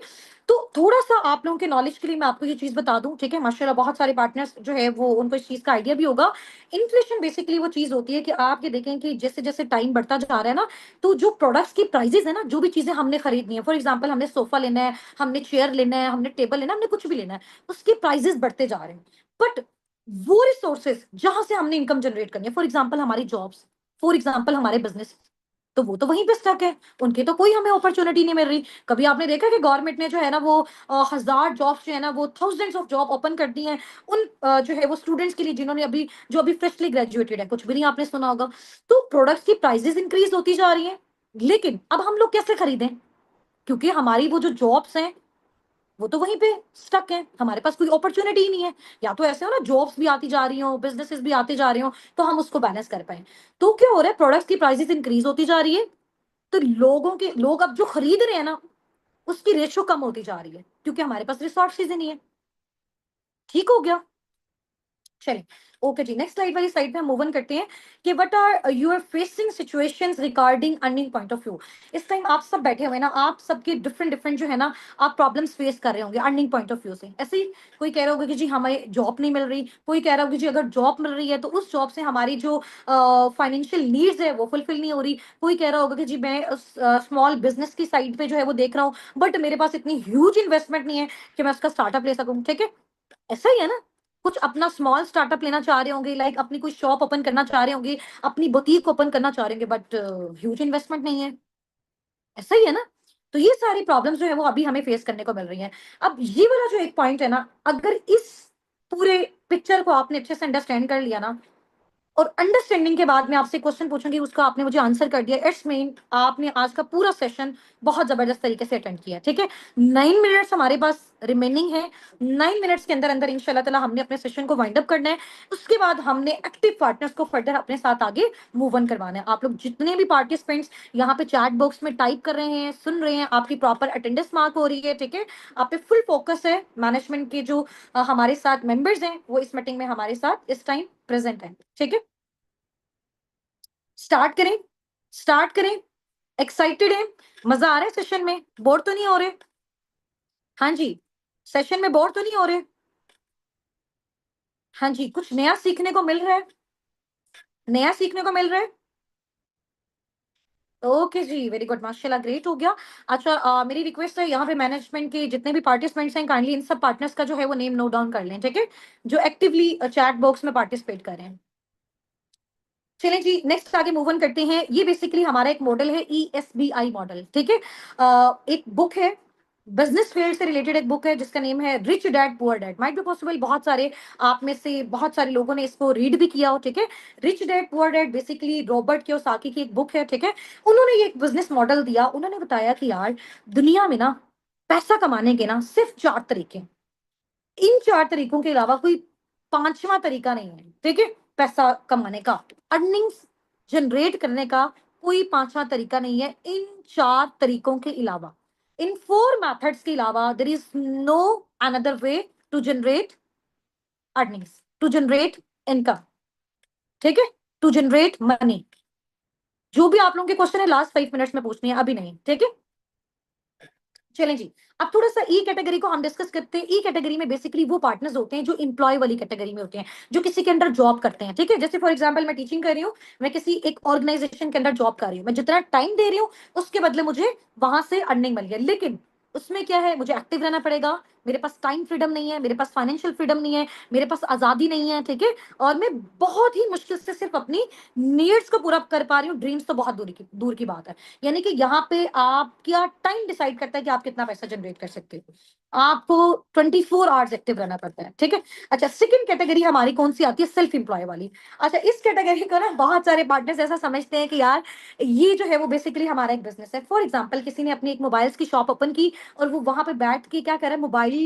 तो थोड़ा-सा आप लोगों के नॉलेज के लिए मैं आपको ये चीज़ बता दूँ, ठीक है? माशाल्लाह बहुत सारे पार्टनर्स जो है वो उनको इस चीज़ का आइडिया भी होगा। इन्फ्लेशन बेसिकली वो चीज़ होती है कि आप ये देखें कि जैसे-जैसे टाइम बढ़ता जा रहा है ना, तो जो प्रोडक्ट्स की प्राइसेज़ है ना, जो भी चीज़ें हमने खरीदनी है, फॉर एग्जांपल हमने सोफा लेना है, हमने चेयर लेना है, हमने टेबल लेना है, हमने कुछ भी लेना है, उसके प्राइसेज़ बढ़ते जा रहे हैं। बट वो रिसोर्सेज जहां से हमने इनकम जनरेट करनी है, फॉर एग्जाम्पल हमारी जॉब्स, फॉर एग्जाम्पल हमारे बिजनेस, तो वो तो वहीं पे स्टक है, उनकी तो कोई हमें अपॉर्चुनिटी नहीं मिल रही। कभी आपने देखा कि गवर्नमेंट ने जो है ना वो 1000 जॉब्स जो है ना वो थाउजेंड्स ऑफ जॉब ओपन कर दी हैं उन जो है वो स्टूडेंट्स के लिए जिन्होंने अभी जो अभी फ्रेशली ग्रेजुएटेड है, कुछ भी नहीं आपने सुना होगा। तो प्रोडक्ट्स की प्राइसेस इंक्रीज होती जा रही है, लेकिन अब हम लोग कैसे खरीदें, क्योंकि हमारी वो जो जॉब्स हैं वो तो वहीं पे स्टक है, हमारे पास कोई अपॉर्चुनिटी ही नहीं है। या तो ऐसे हो ना जॉब्स भी आती जा रही हो, बिजनेसेस भी आते जा रही हो, तो हम उसको बैलेंस कर पाए। तो क्या हो रहा है, प्रोडक्ट्स की प्राइसेस इंक्रीज होती जा रही है, तो लोग अब जो खरीद रहे हैं ना उसकी रेशो कम होती जा रही है, क्योंकि हमारे पास रिसोर्सेज ही नहीं है। ठीक हो गया। चलिए, ओके जी, नेक्स्ट स्लाइड वाली साइड पे हम मूव ऑन करते हैं कि what are your facing situations regarding earning point of view. इस टाइम आप सब बैठे हुए ना, आप सबके डिफरेंट डिफरेंट जो है ना आप प्रॉब्लम्स फेस कर रहे होंगे अर्निंग पॉइंट ऑफ व्यू से। ऐसे ही कोई कह रहा होगा कि जी हमें जॉब नहीं मिल रही, कोई कह रहा होगा कि जी अगर जॉब मिल रही है तो उस जॉब से हमारी जो फाइनेंशियल नीड्स है वो फुलफिल नहीं हो रही। कोई कह रहा होगा कि जी मैं स्मॉल बिजनेस की साइड पे जो है वो देख रहा हूँ, बट मेरे पास इतनी ह्यूज इन्वेस्टमेंट नहीं है कि मैं उसका स्टार्टअप ले सकूं। ठीक है, ऐसा ही है ना, कुछ अपना स्मॉल स्टार्टअप लेना चाह रहे होंगे, लाइक अपनी कोई शॉप ओपन करना चाह रहे होंगे, अपनी बुटीक ओपन करना चाह रहे होंगे, बट ह्यूज इन्वेस्टमेंट नहीं है। ऐसा ही है ना, तो ये सारी प्रॉब्लम्स जो है वो अभी हमें फेस करने को मिल रही है। अब ये वाला जो एक पॉइंट है ना, अगर इस पूरे पिक्चर को आपने अच्छे से अंडरस्टैंड कर लिया ना, और अंडरस्टैंडिंग के बाद मैं आपसे क्वेश्चन पूछूंगी, उसका आपने मुझे आंसर कर दिया, इट्स मीन आपने आज का पूरा सेशन बहुत जबरदस्त तरीके से अटेंड किया। ठीक है, 9 मिनट्स हमारे पास रिमेनिंग है, 9 मिनट्स के अंदर अंदर इंशाल्लाह ताला हमने अपने सेशन को वाइंड अप करना है। उसके बाद हमने एक्टिव पार्टनर्स को फर्दर अपने साथ आगे मूव ऑन करवाना है। आप लोग जितने भी पार्टिसिपेंट्स यहाँ पे चैट बॉक्स में टाइप कर रहे हैं, सुन रहे हैं, आपकी प्रॉपर अटेंडेंस मार्क हो रही है। ठीक है, आप पे फुल फोकस है, मैनेजमेंट के जो हमारे साथ मेंबर्स हैं वो इस मीटिंग में हमारे साथ इस टाइम प्रेजेंट है। ठीक है, स्टार्ट करें, स्टार्ट करें। एक्साइटेड है, मजा आ रहा है सेशन में, बोर तो नहीं हो रहे? हाँ जी, सेशन में बोर तो नहीं हो रहे? हाँ जी, कुछ नया सीखने को मिल रहा है, नया सीखने को मिल रहा है। ओके जी, वेरी गुड, माशाल्लाह, ग्रेट हो गया। अच्छा, मेरी रिक्वेस्ट है यहाँ पे मैनेजमेंट के जितने भी पार्टिसिपेंट्स हैं काइंडली इन सब पार्टनर्स का जो है वो नेम नोट डाउन कर लें। ठीक है, जो एक्टिवली चैट बॉक्स में पार्टिसिपेट कर रहे हैं। चलें जी, नेक्स्ट आगे मूव ऑन करते हैं। ये बेसिकली हमारा एक मॉडल है, ESBI मॉडल। ठीक है, एक बुक है, बिजनेस फील्ड से रिलेटेड एक बुक है जिसका नेम है rich dad poor dad. Might be possible बहुत सारे आप में से बहुत सारे लोगों ने इसको रीड भी किया हो। ठीक है, rich dad poor dad basically Robert Kiyosaki की एक बुक है। ठीक है, उन्होंने ये एक बिजनेस मॉडल दिया, उन्होंने बताया कि यार दुनिया में ना पैसा कमाने के ना सिर्फ 4 तरीके, इन 4 तरीकों के अलावा कोई पांचवा तरीका नहीं है। ठीक है, पैसा कमाने का, अर्निंग्स जनरेट करने का कोई पांचवा तरीका नहीं है इन 4 तरीकों के अलावा। इन 4 मेथड्स के अलावा there is no another way to generate earnings, to generate income. ठीक है, टू जनरेट मनी। जो भी आप लोगों के क्वेश्चन है लास्ट 5 मिनट्स में पूछनी है, अभी नहीं। ठीक है, चलें जी, अब थोड़ा सा ई कैटेगरी को हम डिस्कस करते हैं। ई कैटेगरी में बेसिकली वो पार्टनर्स होते हैं जो इंप्लॉय वाली कैटेगरी में होते हैं, जो किसी के अंडर जॉब करते हैं। ठीक है, जैसे फॉर एग्जांपल मैं टीचिंग कर रही हूँ, मैं किसी एक ऑर्गेनाइजेशन के अंदर जॉब कर रही हूँ, मैं जितना टाइम दे रही हूँ उसके बदले मुझे वहां से अर्निंग मिल गया, लेकिन उसमें क्या है, मुझे एक्टिव रहना पड़ेगा, मेरे पास टाइम फ्रीडम नहीं है, मेरे पास फाइनेंशियल फ्रीडम नहीं है, मेरे पास आजादी नहीं है। ठीक है, और मैं बहुत ही मुश्किल से सिर्फ अपनी नीड्स को पूरा कर पा रही हूँ, ड्रीम्स तो बहुत दूर की बात है। यानी कि यहाँ पे आपका टाइम डिसाइड करता है कि आप कितना पैसा जनरेट कर सकते हो, आपको 24 आवर्स एक्टिव रहना पड़ता है। ठीक है, अच्छा, सेकंड कैटेगरी हमारी कौन सी आती है, सेल्फ एम्प्लॉय वाली। अच्छा, इस कैटेगरी को ना बहुत सारे पार्टनर्स ऐसा समझते हैं कि यार ये जो है वो बेसिकली हमारा एक बिजनेस है। फॉर एग्जाम्पल किसी ने अपनी एक मोबाइल्स की शॉप ओपन की और वो वहां पे बैठ के क्या कर रहा है, मोबाइल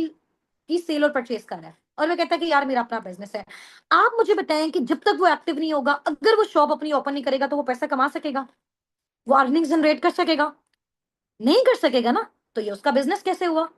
की सेल और परचेज कर रहा है, और वो कहता है कि यार मेरा अपना बिजनेस है। आप मुझे बताएं कि जब तक वो एक्टिव नहीं होगा, अगर वो शॉप अपनी ओपन नहीं करेगा, तो वो पैसा कमा सकेगा, वो अर्निंग जनरेट कर सकेगा? नहीं कर सकेगा ना, तो ये उसका बिजनेस कैसे हुआ?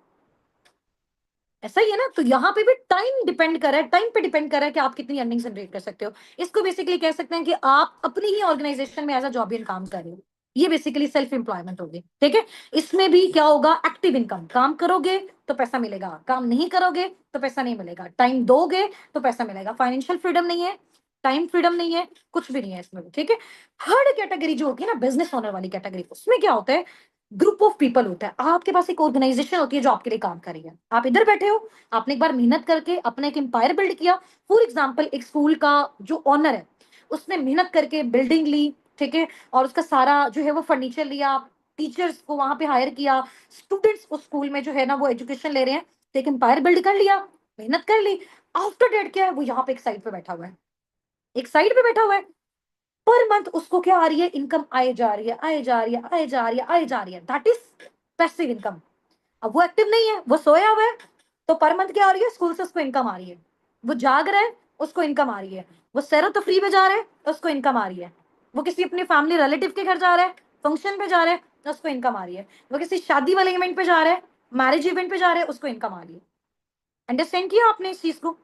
ऐसा ही है ना, तो यहाँ पे भी टाइम डिपेंड कर रहा है, टाइम पे डिपेंड कर रहा है कि आप कितनी अर्निंग जनरेट कर सकते हो। इसको बेसिकली कह सकते हैं कि आप अपनी ही ऑर्गेनाइजेशन में एज अ जॉबियन काम कर रहे हो, ये बेसिकली सेल्फ एम्प्लॉयमेंट होगी। ठीक है, इसमें भी क्या होगा, एक्टिव इनकम, काम करोगे तो पैसा मिलेगा, काम नहीं करोगे तो पैसा नहीं मिलेगा, टाइम दोगे तो पैसा मिलेगा, फाइनेंशियल फ्रीडम नहीं है, टाइम फ्रीडम नहीं है, कुछ भी नहीं है इसमें भी। ठीक है, थर्ड कैटेगरी जो होती है ना बिजनेस ओनर वाली कैटेगरी, उसमें क्या होता है, ग्रुप ऑफ पीपल होता है, आपके पास एक ऑर्गेनाइजेशन होती है जो आपके लिए काम कर रही है। आप इधर बैठे हो, आपने एक बार मेहनत करके अपना एक एम्पायर बिल्ड किया। फॉर एग्जाम्पल, एक स्कूल का जो ऑनर है उसने मेहनत करके बिल्डिंग ली, ठीक है, और उसका सारा जो है वो फर्नीचर लिया, टीचर्स को वहां पे हायर किया, स्टूडेंट्स उस स्कूल में जो है ना वो एजुकेशन ले रहे हैं, तो एक एम्पायर बिल्ड कर लिया, मेहनत कर ली। आफ्टर डेट क्या है, वो यहाँ पे एक साइड पे बैठा हुआ है, एक साइड पे बैठा हुआ है। पर मंथ उसको क्या आ रही है, इनकम आए जा रही है, आए जा रही है, आए जा रही है, आए जा रही है, दैट इज पैसिव इनकम। अब वो एक्टिव नहीं है, वो सोया हुआ है, तो पर मंथ क्या आ रही है, स्कूल से उसको इनकम आ रही है। वो जाग रहा है, उसको इनकम आ रही है। वो सैरो तफरी पे जा रहा है, उसको इनकम आ रही है। वो किसी अपने फैमिली रिलेटिव के घर जा रहा है, फंक्शन पे जा रहा है, उसको इनकम आ रही है। वो किसी शादी वाले इवेंट पे जा रहा है, मैरिज इवेंट पे जा रहा है, उसको इनकम आ रही है। अंडरस्टैंड किया आपने इस चीज को?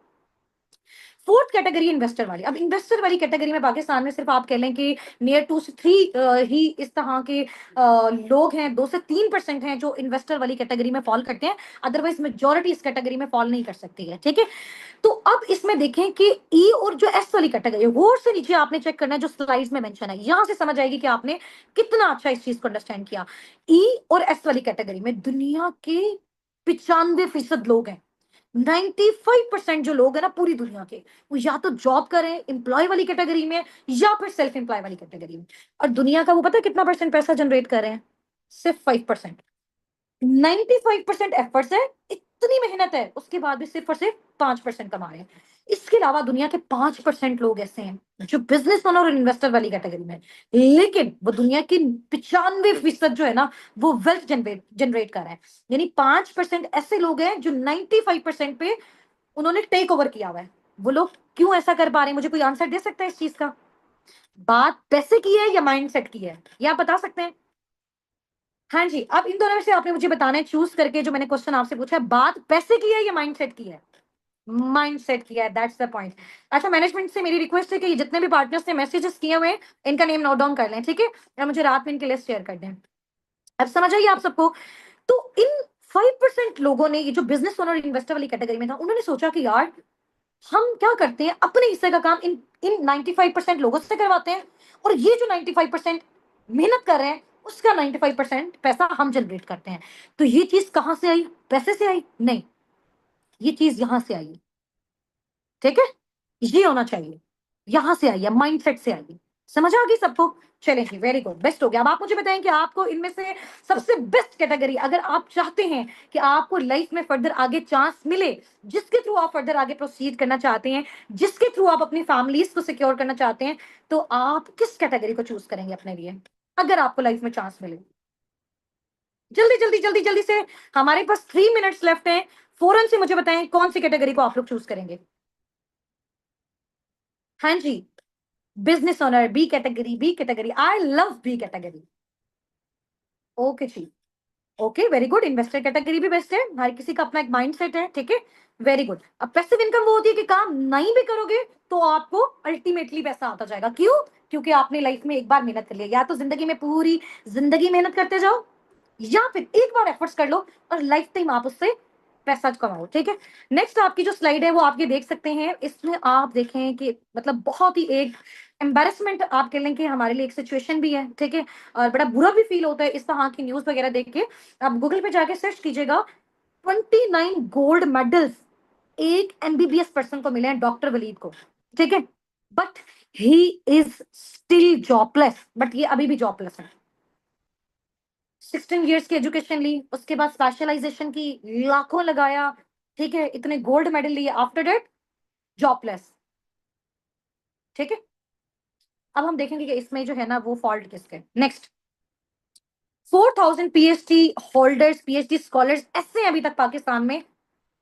फोर्थ कैटेगरी इन्वेस्टर वाली। अब इन्वेस्टर वाली कैटेगरी में पाकिस्तान में सिर्फ आप कह लें कि नियर 2 से 3 ही इस तरह के लोग हैं, 2 से 3% हैं जो इन्वेस्टर वाली कैटेगरी में फॉल करते हैं, अदरवाइज मेजोरिटी इस कैटेगरी में फॉल नहीं कर सकती है, ठीक है। तो अब इसमें देखें कि ई और जो एस वाली कैटेगरी है, वो से नीचे आपने चेक करना है जो स्लाइड्स में मेंशन है, यहां से समझ आएगी कि आपने कितना अच्छा इस चीज को अंडरस्टैंड किया। ई और एस वाली कैटेगरी में दुनिया के 95% लोग हैं। 95% जो लोग हैं ना पूरी दुनिया के, वो या तो जॉब करें एम्प्लॉय वाली कैटेगरी में या फिर सेल्फ एम्प्लॉय वाली कैटेगरी में। और दुनिया का वो पता है कितना परसेंट पैसा जनरेट कर रहे हैं? सिर्फ 5%। 95% एफर्ट्स है, इतनी मेहनत है, उसके बाद भी सिर्फ और सिर्फ 5% कमा रहे हैं। इसके अलावा दुनिया के 5% लोग ऐसे हैं जो बिजनेस ओनर और इन्वेस्टर वाली कैटेगरी में, लेकिन वो दुनिया की 95% जो है ना वो वेल्थ जनरेट जनरेट कर रहे हैं। यानी 5% ऐसे लोग हैं जो 95% पे उन्होंने टेक ओवर किया हुआ है। वो लोग क्यों ऐसा कर पा रहे हैं? मुझे कोई आंसर दे सकता है इस चीज का? बात पैसे की है या माइंडसेट की है, ये आप बता सकते हैं? हाँ जी, अब इन दोनों में से आपने मुझे बताना है चूज करके, जो मैंने क्वेश्चन आपसे पूछा है, बात पैसे की है या माइंडसेट की है? माइंडसेट किया है, दैट्स द पॉइंट। अच्छा, मैनेजमेंट से मेरी रिक्वेस्ट है कि जितने भी पार्टनर्स ने मैसेजेस किए हुए हैं इनका नेम नोट डाउन कर लें, ठीक है, और मुझे रात में इनकी लिस्ट शेयर कर दें। अब समझ आइए आप सबको? तो इन 5% लोगों ने, ये जो बिजनेस ओनर इन्वेस्टर वाली कैटेगरी में था, उन्होंने सोचा कि यार हम क्या करते हैं, अपने हिस्से का काम इन इन 95% लोगों से करवाते हैं, और ये जो 95% मेहनत कर रहे हैं उसका 95% पैसा हम जनरेट करते हैं। तो ये चीज कहां से आई? पैसे से आई? नहीं, ये चीज यहां से आई, ठीक है, ये होना चाहिए, यहां से आई है, माइंडसेट से आई है। समझ आ गई सबको? चलें जी, वेरी गुड, बेस्ट हो गया। अब आप मुझे बताएं कि आपको इनमें से सबसे बेस्ट कैटेगरी, अगर आप चाहते हैं कि आपको लाइफ में फर्दर आगे चांस मिले, जिसके थ्रू आप फर्दर आगे प्रोसीड करना चाहते हैं, जिसके थ्रू आप अपनी फैमिलीज को सिक्योर करना चाहते हैं, तो आप किस कैटेगरी को चूज करेंगे अपने लिए, अगर आपको लाइफ में चांस मिले? जल्दी जल्दी जल्दी जल्दी से, हमारे पास 3 मिनट्स लेफ्ट हैं। फौरन से मुझे बताएं कौन सी कैटेगरी को आप लोग चूज करेंगे। हाँ जी, business owner, B category, B category, I love B category. Okay जी, okay, very good. Investor category भी बेस्ट है, हर किसी का अपना एक माइंडसेट है, ठीक है, वेरी गुड। अब पैसिव इनकम वो होती है कि काम नहीं भी करोगे तो आपको अल्टीमेटली पैसा आता जाएगा। क्यों? क्योंकि आपने लाइफ में एक बार मेहनत कर लिया, या तो जिंदगी में पूरी जिंदगी मेहनत करते जाओ, या फिर एक बार एफर्ट्स कर लो और लाइफ टाइम आप उससे पैसा कमाओ, ठीक है। नेक्स्ट आपकी जो स्लाइड है वो आप ये देख सकते हैं, इसमें आप देखें कि मतलब बहुत ही एक एम्बेरसमेंट आप कह लें कि हमारे लिए एक सिचुएशन भी है, ठीक है, और बड़ा बुरा भी फील होता है इस तरह की न्यूज वगैरह देख के। आप गूगल पे जाके सर्च कीजिएगा, 29 गोल्ड मेडल्स एक एमबीबीएस पर्सन को मिले हैं, डॉक्टर वलीद को, ठीक है, but he is still jobless, but ये अभी भी जॉबलेस है। 16 इयर्स की एजुकेशन ली, उसके बाद स्पेशलाइजेशन की, लाखों लगाया, ठीक है, इतने गोल्ड मेडल लिए, आफ्टर डेट जॉबलेस, ठीक है। अब हम देखेंगे कि इसमें जो है ना वो फॉल्ट किसके। Next, 4,000 PhD holders, PhD scholars ऐसे हैं अभी तक पाकिस्तान में,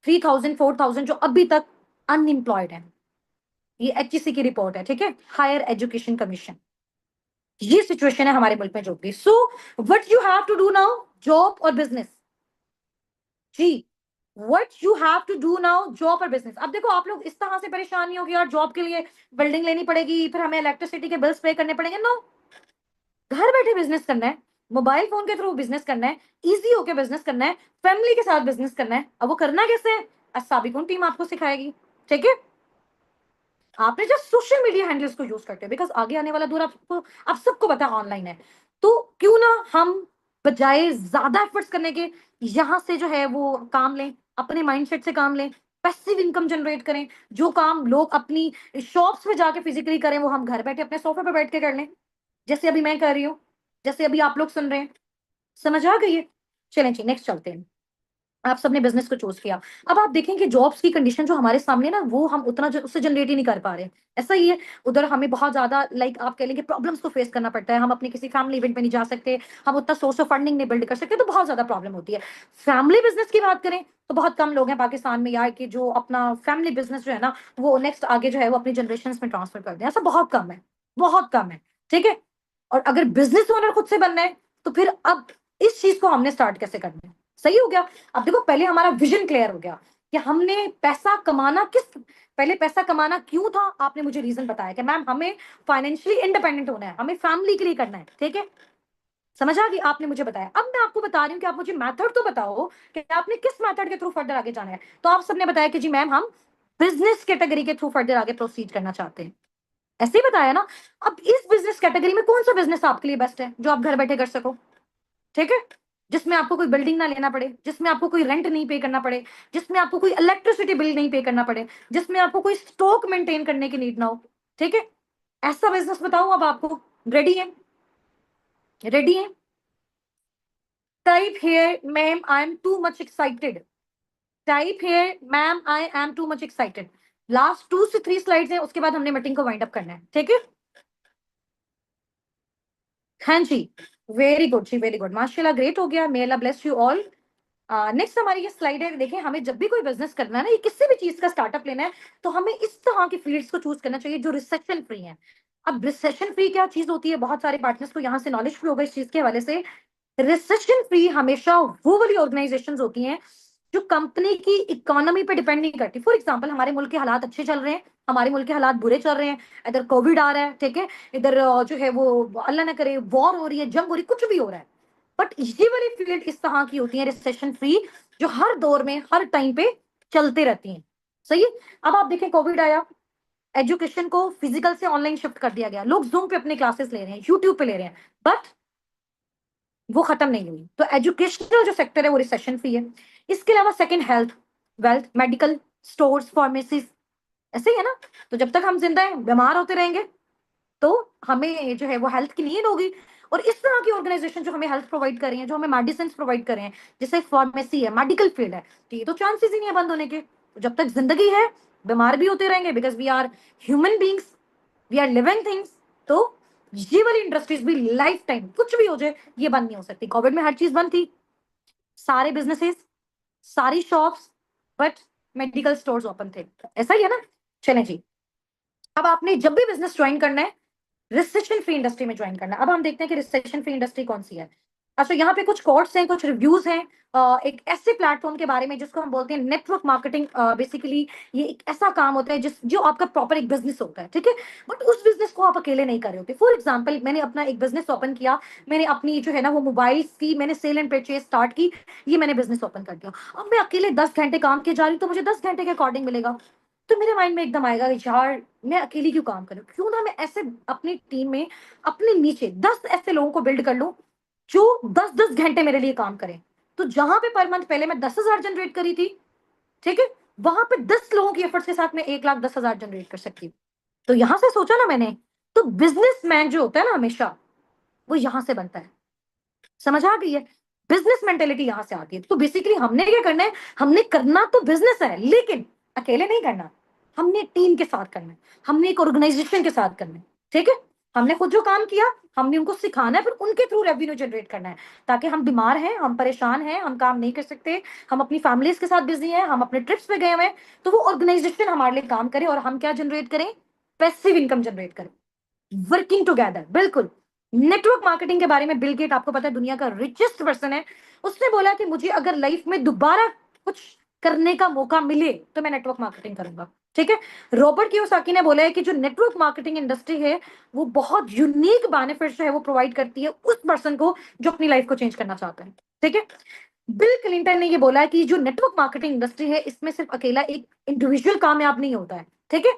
3,000 4,000 जो अभी तक अनएम्प्लॉयड है। ये एचईसी की रिपोर्ट है, ठीक है, हायर एजुकेशन कमीशन। ये सिचुएशन है हमारे मुल्क में जो भी। So what you have to do now, job और बिजनेस जी, what you have to do now, job और बिजनेस। अब देखो, आप लोग इस तरह से परेशान नहीं हो कि यार जॉब के लिए बिल्डिंग लेनी पड़ेगी, फिर हमें इलेक्ट्रिसिटी के बिल्स पे करने पड़ेंगे, नो। घर बैठे बिजनेस करना है, मोबाइल फोन के थ्रू बिजनेस करना है, इजी होके बिजनेस करना है, फैमिली के साथ बिजनेस करना है। अब वो करना कैसे है, असाबिकुन टीम आपको सिखाएगी, ठीक है। आपने जो सोशल मीडिया हैंडल्स को यूज करते हैं, बिकॉज आगे आने वाला दौर आपको, आप सबको पता है ऑनलाइन है, तो क्यों ना हम बजाय ज्यादा एफर्ट्स करने के यहाँ से जो है वो काम लें, अपने माइंडसेट से काम लें, पैसिव इनकम जनरेट करें। जो काम लोग अपनी शॉप्स पे जाके फिजिकली करें वो हम घर बैठे अपने सोफे पे बैठ के कर लें, जैसे अभी मैं कर रही हूँ, जैसे अभी आप लोग सुन रहे हैं। समझ आ गई है? चलें जी, नेक्स्ट चलते हैं। आप सबने बिजनेस को चूज किया। अब आप देखें कि जॉब्स की कंडीशन जो हमारे सामने ना, वो हम उतना उससे जनरेट ही नहीं कर पा रहे। ऐसा ही है, उधर हमें बहुत ज्यादा लाइक आप कह लेंगे प्रॉब्लम्स को फेस करना पड़ता है। हम अपने किसी फैमिली इवेंट पे नहीं जा सकते, हम उतना सोर्स ऑफ फंडिंग नहीं बिल्ड कर सकते, तो बहुत ज्यादा प्रॉब्लम होती है। फैमिली बिजनेस की बात करें तो बहुत कम लोग हैं पाकिस्तान में यार कि जो अपना फैमिली बिजनेस जो है ना वो नेक्स्ट आगे जो है वो अपनी जनरेशन में ट्रांसफर कर दें। ऐसा बहुत कम है, बहुत कम है। ठीक है, और अगर बिजनेस ओनर खुद से बनना है तो फिर अब इस चीज को हमने स्टार्ट कैसे करना है? सही हो गया। अब देखो, पहले हमारा विजन क्लियर हो गया कि हमने पैसा कमाना पहले पैसा कमाना क्यों था। आपने मुझे रीजन बताया कि मैम हमें फाइनेंशियली इंडिपेंडेंट होना है, हमें फैमिली के लिए करना है। ठीक है, समझ आ गई? आपने मुझे बताया। अब मैं आपको बता रही हूँ कि आप मुझे मेथड तो बताओ कि आपने किस मेथड के थ्रू फर्दर आगे जाना है। तो आप सबने बताया कि जी मैम हम बिजनेस कैटेगरी के थ्रू फर्दर आगे प्रोसीड करना चाहते हैं। ऐसे ही बताया ना। अब इस बिजनेस कैटेगरी में कौन सा बिजनेस आपके लिए बेस्ट है जो आप घर बैठे कर सको? ठीक है, जिसमें आपको कोई बिल्डिंग ना लेना पड़े, जिसमें आपको कोई रेंट नहीं पे करना पड़े, जिसमें आपको कोई इलेक्ट्रिसिटी बिल नहीं पे करना पड़े, जिसमें आपको कोई स्टॉक मेंटेन करने की नीड ना हो। ठीक है, ऐसा बिजनेस बताऊं अब आपको? रेडी है? रेडी है? Type here ma'am I M too much excited. Type here ma'am I M too much excited. Last 2 से 3 स्लाइड्स हैं, उसके बाद हमने मीटिंग को वाइंड अप करना है। ठीक है, हाँ जी, वेरी गुड जी, वेरी गुड, माशाल्लाह, ग्रेट हो गया। मे अल्लाह ब्लेस यू ऑल। नेक्स्ट हमारी ये स्लाइड है। देखें, हमें जब भी कोई बिजनेस करना है ना, ये किसी भी चीज का स्टार्टअप लेना है, तो हमें इस तरह की फील्ड्स को चूज करना चाहिए जो रिसेशन फ्री है। अब रिसेशन फ्री क्या चीज होती है? बहुत सारे पार्टनर्स को यहाँ से नॉलेज फ्री होगा इस चीज के हवाले से। रिसेशन फ्री हमेशा वो वाली ऑर्गेनाइजेशंस होती हैं जो कंपनी की इकोनॉमी पे डिपेंड नहीं करती। फॉर एग्जांपल, हमारे मुल्क के हालात अच्छे चल रहे हैं, हमारे मुल्क के हालात बुरे चल रहे हैं, इधर कोविड आ रहा है, ठीक है, इधर जो है वो अल्लाह ना करे वॉर हो रही है, जंग हो रही है, कुछ भी हो रहा है। बट ये वाली फील्ड इस तरह की होती है रिसेशन फ्री, जो हर दौर में हर टाइम पे चलते रहती हैं। सही है? अब आप देखें, कोविड आया, एजुकेशन को फिजिकल से ऑनलाइन शिफ्ट कर दिया गया, लोग जूम पे अपने क्लासेस ले रहे हैं, यूट्यूब पे ले रहे हैं, बट वो खत्म नहीं हुई। तो एजुकेशनल जो सेक्टर है वो रिसेशन फ्री है। इसके अलावा second, health, wealth, medical, stores, pharmacies, ऐसे ही है ना। तो जब तक हम जिंदा हैं बीमार होते रहेंगे तो हमें जो है वो हेल्थ की नीड होगी। और इस तरह की ऑर्गेनाइजेशन जो हमें हेल्थ प्रोवाइड कर रही है, जो हमें मेडिसिन प्रोवाइड कर रहे हैं, जैसे फार्मेसी है, मेडिकल फील्ड है, तो ये तो चांसेस ही नहीं है बंद होने के। तो जब तक जिंदगी है बीमार भी होते रहेंगे, because we are human beings, we are living things. तो ये वाली इंडस्ट्रीज भी लाइफ टाइम कुछ भी हो जाए ये बंद नहीं हो सकती। कोविड में हर चीज बंद थी, सारे बिजनेसेस, सारी shops, but medical stores open थे। ऐसा ही है ना। चलें जी, अब आपने जब भी बिजनेस ज्वाइन करना है रिसेशन फ्री इंडस्ट्री में ज्वाइन करना है। अब हम देखते हैं कि रिसेशन फ्री इंडस्ट्री कौन सी है। अच्छा, यहाँ पे कुछ कोट्स हैं, कुछ रिव्यूज हैं एक ऐसे प्लेटफॉर्म के बारे में जिसको हम बोलते हैं नेटवर्क मार्केटिंग। बेसिकली ये एक ऐसा काम होता है जिस जो आपका प्रॉपर एक बिजनेस होता है। ठीक है, बट उस बिजनेस को आप अकेले नहीं कर रहे होते। फॉर एग्जाम्पल, मैंने अपना एक बिजनेस ओपन किया, मैंने अपनी जो है ना वो मोबाइल की मैंने सेल एंड परचेज स्टार्ट की, ये मैंने बिजनेस ओपन कर दिया। अब मैं अकेले 10 घंटे काम किए जा रही हूँ, तो मुझे 10 घंटे के अकॉर्डिंग मिलेगा। तो मेरे माइंड में एकदम आएगा कि यार मैं अकेली क्यों काम करूं, क्यों ना मैं ऐसे अपनी टीम में अपने नीचे 10 ऐसे लोगों को बिल्ड कर लूं जो 10-10 घंटे मेरे लिए काम करें। तो जहां पे पर मंथ पहले मैं 10,000 जनरेट करी थी, ठीक है, वहां पे 10 लोगों की एफर्ट्स के साथ मैं 1,10,000 जनरेट कर सकती हूँ। तो यहां से सोचा ना मैंने, तो बिजनेसमैन जो होता है ना हमेशा वो यहां से बनता है। समझ आ गई है? बिजनेस मेंटेलिटी यहां से आती है। तो बेसिकली हमने क्या करना है, हमने करना तो बिजनेस है लेकिन अकेले नहीं करना, हमने टीम के साथ करना है, हमने एक ऑर्गेनाइजेशन के साथ करना है। ठीक है, हमने खुद जो काम किया हमने उनको सिखाना है, फिर उनके थ्रू रेवेन्यू जनरेट करना है। ताकि हम बीमार हैं, हम परेशान हैं, हम काम नहीं कर सकते, हम अपनी फैमिलीज के साथ बिजी हैं, हम अपने ट्रिप्स पे गए हुए हैं, तो वो ऑर्गेनाइजेशन हमारे लिए काम करे और हम क्या जनरेट करें? पैसिव इनकम जनरेट करें, वर्किंग टुगेदर। बिल्कुल। नेटवर्क मार्केटिंग के बारे में बिल गेट, आपको पता है, दुनिया का रिचेस्ट पर्सन है, उसने बोला कि मुझे अगर लाइफ में दोबारा कुछ करने का मौका मिले तो मैं नेटवर्क मार्केटिंग करूंगा। ठीक है, रॉबर्ट कियोसाकी ने बोला है कि जो नेटवर्क मार्केटिंग इंडस्ट्री है वो बहुत यूनिक बेनिफिट जो है वो प्रोवाइड करती है उस पर्सन को जो अपनी लाइफ को चेंज करना चाहता है। ठीक है, बिल क्लिंटन ने ये बोला है कि जो नेटवर्क मार्केटिंग इंडस्ट्री है इसमें सिर्फ अकेला एक इंडिविजुअल कामयाब नहीं होता है। ठीक है,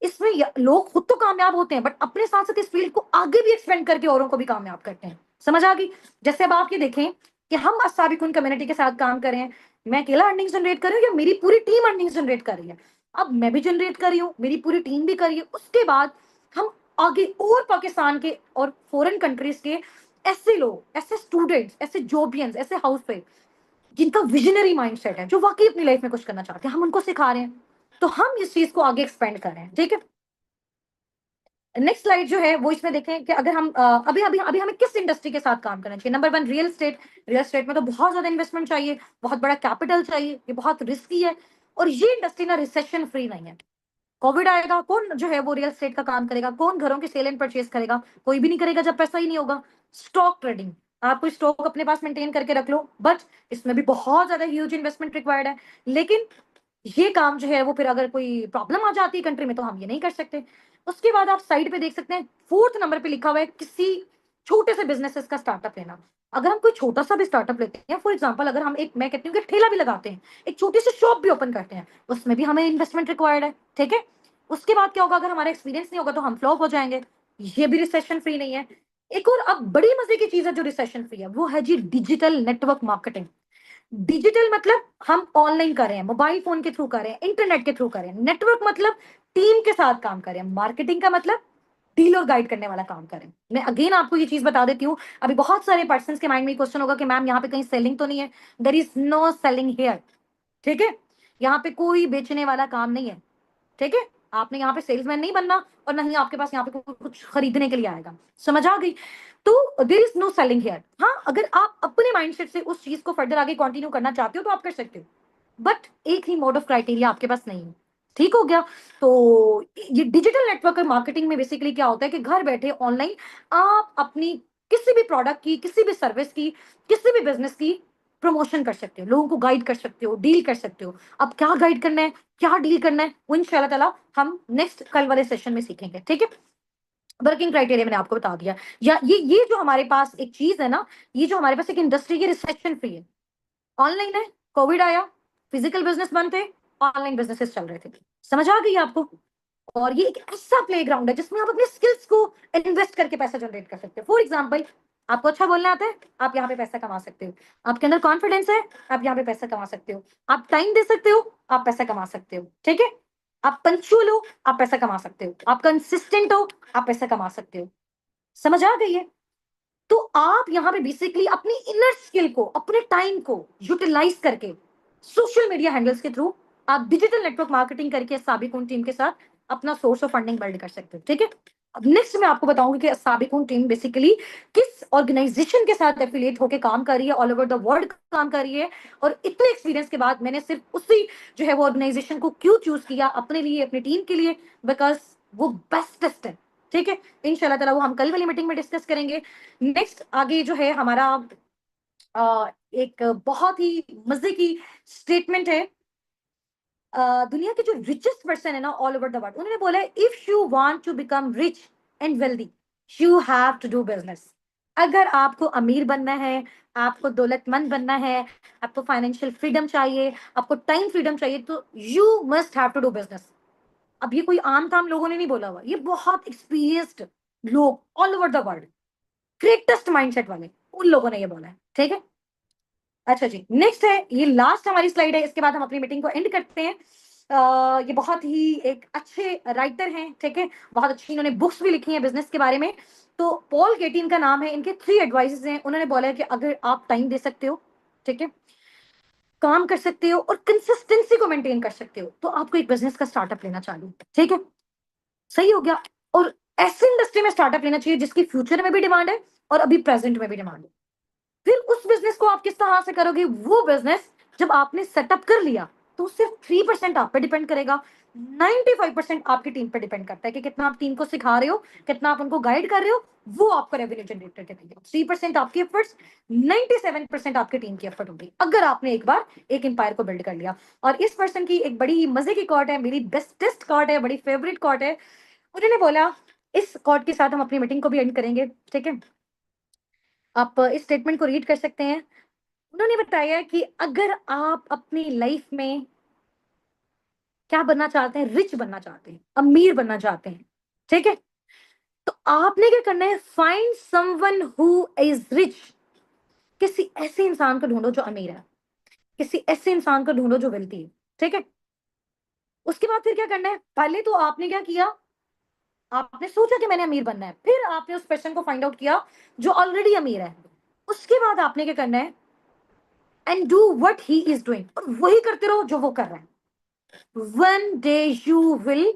इसमें लोग खुद तो कामयाब होते हैं बट अपने साथ साथ इस फील्ड को आगे भी एक्सपेंड करके औरों को भी कामयाब करते हैं। समझ आ गई? जैसे अब आप ये देखें कि हम अस्साबिकुन कम्युनिटी के साथ काम कर रहे हैं, मैं अकेला अर्निंग्स जनरेट कर रही हूँ या मेरी पूरी टीम अर्निंग्स जनरेट कर रही है? अब मैं भी जनरेट कर रही हूँ, मेरी पूरी टीम भी कर रही है, उसके बाद हम आगे और पाकिस्तान के और फॉरेन कंट्रीज के ऐसे लोग, ऐसे स्टूडेंट्स, ऐसे जॉबियंस, ऐसे हाउसवाइफ जिनका विजनरी माइंडसेट है, जो वाकई अपनी लाइफ में कुछ करना चाहते हैं, हम उनको सिखा रहे हैं। तो हम इस चीज को आगे एक्सपेंड कर रहे हैं, ठीक है? नेक्स्ट स्लाइड जो है वो इसमें देखें कि अगर हम अभी अभी अभी हमें किस इंडस्ट्री के साथ काम करना चाहिए। Number one, real estate. Real estate में तो बहुत ज्यादा इन्वेस्टमेंट चाहिए, बहुत बड़ा कैपिटल चाहिए, ये बहुत रिस्की है, और ये इंडस्ट्री ना रिसेशन फ्री नहीं है। कोविड आएगा, कौन जो है वो रियल एस्टेट का काम करेगा? कौन घरों की सेल एंड परचेज करेगा? कोई भी नहीं करेगा जब पैसा ही नहीं होगा। स्टॉक ट्रेडिंग, आप कोई स्टॉक अपने पास मेंटेन करके रख लो, बट इसमें भी बहुत ज्यादा ह्यूज इन्वेस्टमेंट रिक्वायर्ड है। लेकिन ये काम जो है वो फिर अगर कोई प्रॉब्लम आ जाती है कंट्री में तो हम ये नहीं कर सकते। उसके बाद आप साइड पे देख सकते हैं, फोर्थ नंबर पे लिखा हुआ है किसी छोटे से बिजनेसेस का स्टार्टअप लेना। अगर हम कोई छोटा सा भी स्टार्टअप लेते हैं, फॉर एग्जांपल अगर हम एक, मैं कहती हूँ कि ठेला भी लगाते हैं, एक छोटी सी शॉप भी ओपन करते हैं, उसमें भी हमें इन्वेस्टमेंट रिक्वायर्ड है, ठीक है? उसके बाद क्या होगा? अगर हमारा एक्सपीरियंस नहीं होगा तो हम फ्लॉप हो जाएंगे। ये भी रिसेशन फ्री नहीं है। एक और अब बड़ी मजे की चीज है जो रिसेशन फ्री है, वो है जी डिजिटल नेटवर्क मार्केटिंग। डिजिटल मतलब हम ऑनलाइन कर रहे हैं, मोबाइल फोन के थ्रू कर रहे हैं, इंटरनेट के थ्रू कर रहे हैं। नेटवर्क मतलब टीम के साथ काम कर रहे हैं। मार्केटिंग का मतलब डील और गाइड करने वाला काम करें। मैं अगेन आपको ये चीज बता देती हूँ, अभी बहुत सारे पर्सन के माइंड में क्वेश्चन होगा कि मैम यहाँ पे कहीं सेलिंग तो नहीं है? There is no selling here, ठीक है? यहाँ पे कोई बेचने वाला काम नहीं है, ठीक है? आपने यहाँ पे सेल्समैन नहीं बनना, और ना ही आपके पास यहाँ पे कुछ खरीदने के लिए आएगा। समझ आ गई? तो there is no selling here. हाँ, अगर आप अपने माइंडसेट से उस चीज को फर्दर आगे कंटिन्यू करना चाहते हो तो आप कर सकते हो, बट एक ही मोड ऑफ क्राइटेरिया आपके पास नहीं है। ठीक हो गया? तो ये डिजिटल नेटवर्क मार्केटिंग में बेसिकली क्या होता है कि घर बैठे ऑनलाइन आप अपनी किसी भी प्रोडक्ट की, किसी भी सर्विस की, किसी भी बिजनेस की प्रमोशन कर सकते हो, लोगों को गाइड कर सकते हो, डील कर सकते हो। अब क्या गाइड करना है, क्या डील करना है, वो इंशाल्लाह ताला हम नेक्स्ट कल वाले सेशन में सीखेंगे, ठीक है? वर्किंग क्राइटेरिया मैंने आपको बता दिया। या ये जो हमारे पास एक चीज है ना, ये जो हमारे पास एक इंडस्ट्री की रिसेशन फ्री है, ऑनलाइन है, कोविड आया, फिजिकल बिजनेस बंद थे, ऑनलाइन बिजनेसेस चल रहे थे। समझ आ गई आपको? और ये एक ऐसा प्लेग्राउंड है जिसमें आप अपने स्किल्स को इन्वेस्ट करके पैसा जनरेट कर सकते हो। फॉर एग्जाम्पल, आपको अच्छा बोलना आता है, आप यहाँ पे पैसा कमा सकते हो। आपके अंदर कॉन्फिडेंस है, आप यहाँ पे पैसा कमा सकते हो। आप टाइम दे सकते हो, आप पैसा कमा सकते हो, ठीक है? आप पंक्चुअल हो, आप पैसा कमा सकते हो। आप कंसिस्टेंट हो, आप पैसा कमा सकते हो। समझ आ गई है? तो आप यहाँ पे बेसिकली अपनी इनर स्किल को, अपने टाइम को यूटिलाइज करके सोशल मीडिया हैंडल्स के थ्रू आप डिजिटल नेटवर्क मार्केटिंग करके साबिकुन टीम के साथ अपना सोर्स ऑफ फंडिंग बिल्ड कर सकते हो, ठीक है? अब नेक्स्ट मैं आपको बताऊंगी कि साबिकुन टीम बेसिकली किस ऑर्गेनाइजेशन के साथ एफिलिएट होकर काम कर रही है, ऑल ओवर द वर्ल्ड काम कर रही है, और इतने एक्सपीरियंस के बाद मैंने सिर्फ उसी जो है वो ऑर्गेनाइजेशन को क्यों चूज किया अपने लिए, अपनी टीम के लिए, बिकॉज वो बेस्टेस्ट है, ठीक है? इंशाल्लाह ताला वो हम कल वाली मीटिंग में डिस्कस करेंगे। नेक्स्ट आगे जो है हमारा एक बहुत ही मजे की स्टेटमेंट है। दुनिया के जो रिचेस्ट पर्सन है ना ऑल ओवर द वर्ल्ड, उन्होंने बोला है if you want to become rich and wealthy you have to do business. अगर आपको अमीर बनना है, आपको दौलतमंद बनना है, आपको फाइनेंशियल फ्रीडम चाहिए, आपको टाइम फ्रीडम चाहिए, तो you must have to do business. अब ये कोई आम ताम लोगों ने नहीं बोला हुआ, ये बहुत एक्सपीरियंस्ड लोग all over the world, greatest mindset वाले, उन लोगों ने ये बोला है, ठीक है? अच्छा जी, नेक्स्ट है, ये लास्ट हमारी स्लाइड है, इसके बाद हम अपनी मीटिंग को एंड करते हैं। ये बहुत ही एक अच्छे राइटर हैं, ठीक है? बहुत अच्छी इन्होंने बुक्स भी लिखी हैं बिजनेस के बारे में। तो पॉल गेटिन का नाम है, इनके 3 एडवाइसेस हैं। उन्होंने बोला है कि अगर आप टाइम दे सकते हो, ठीक है, काम कर सकते हो और कंसिस्टेंसी को मेंटेन कर सकते हो, तो आपको एक बिजनेस का स्टार्टअप लेना चाहिए, ठीक है? सही हो गया? और ऐसी इंडस्ट्री में स्टार्टअप लेना चाहिए जिसकी फ्यूचर में भी डिमांड है और अभी प्रेजेंट में भी डिमांड है। फिर उस बिजनेस को आप किस तरह से करोगे? वो बिजनेस जब आपने सेटअप कर लिया तो सिर्फ 3% आप पे डिपेंड करेगा, 95% आपकी टीम पे डिपेंड करता है कि कितना आप टीम को सिखा रहे हो, कितना आप उनको गाइड कर रहे हो, वो आपको रेवेन्यू जनरेट करके देगा। 3% आपकी एफर्ट्स, 97% आपकी टीम की एफर्ट होगी, अगर आपने एक बार एक एम्पायर को बिल्ड कर लिया। और इस पर्सन की एक बड़ी मजे की कॉट है, मेरी बेस्टेस्ट कॉट है, बड़ी फेवरेट कॉट है। उन्होंने बोला, इस कॉट के साथ हम अपनी मीटिंग को भी एंड करेंगे, ठीक है? आप इस स्टेटमेंट को रीड कर सकते हैं। उन्होंने बताया कि अगर आप अपनी लाइफ में क्या बनना चाहते हैं, रिच बनना चाहते हैं, अमीर बनना चाहते हैं, ठीक है, तो आपने क्या करना है, find someone who is rich. किसी ऐसे इंसान को ढूंढो जो अमीर है, किसी ऐसे इंसान को ढूंढो जो वेल्थी है, ठीक है। उसके बाद फिर क्या करना है, पहले तो आपने क्या किया, आपने सोचा कि मैंने अमीर बनना है, फिर आपने उस पर्सन को फाइंड आउट किया जो ऑलरेडी अमीर है। उसके बाद आपने क्या करना है, and do what he is doing, और वही करते रहो जो वो कर रहा है। One day you will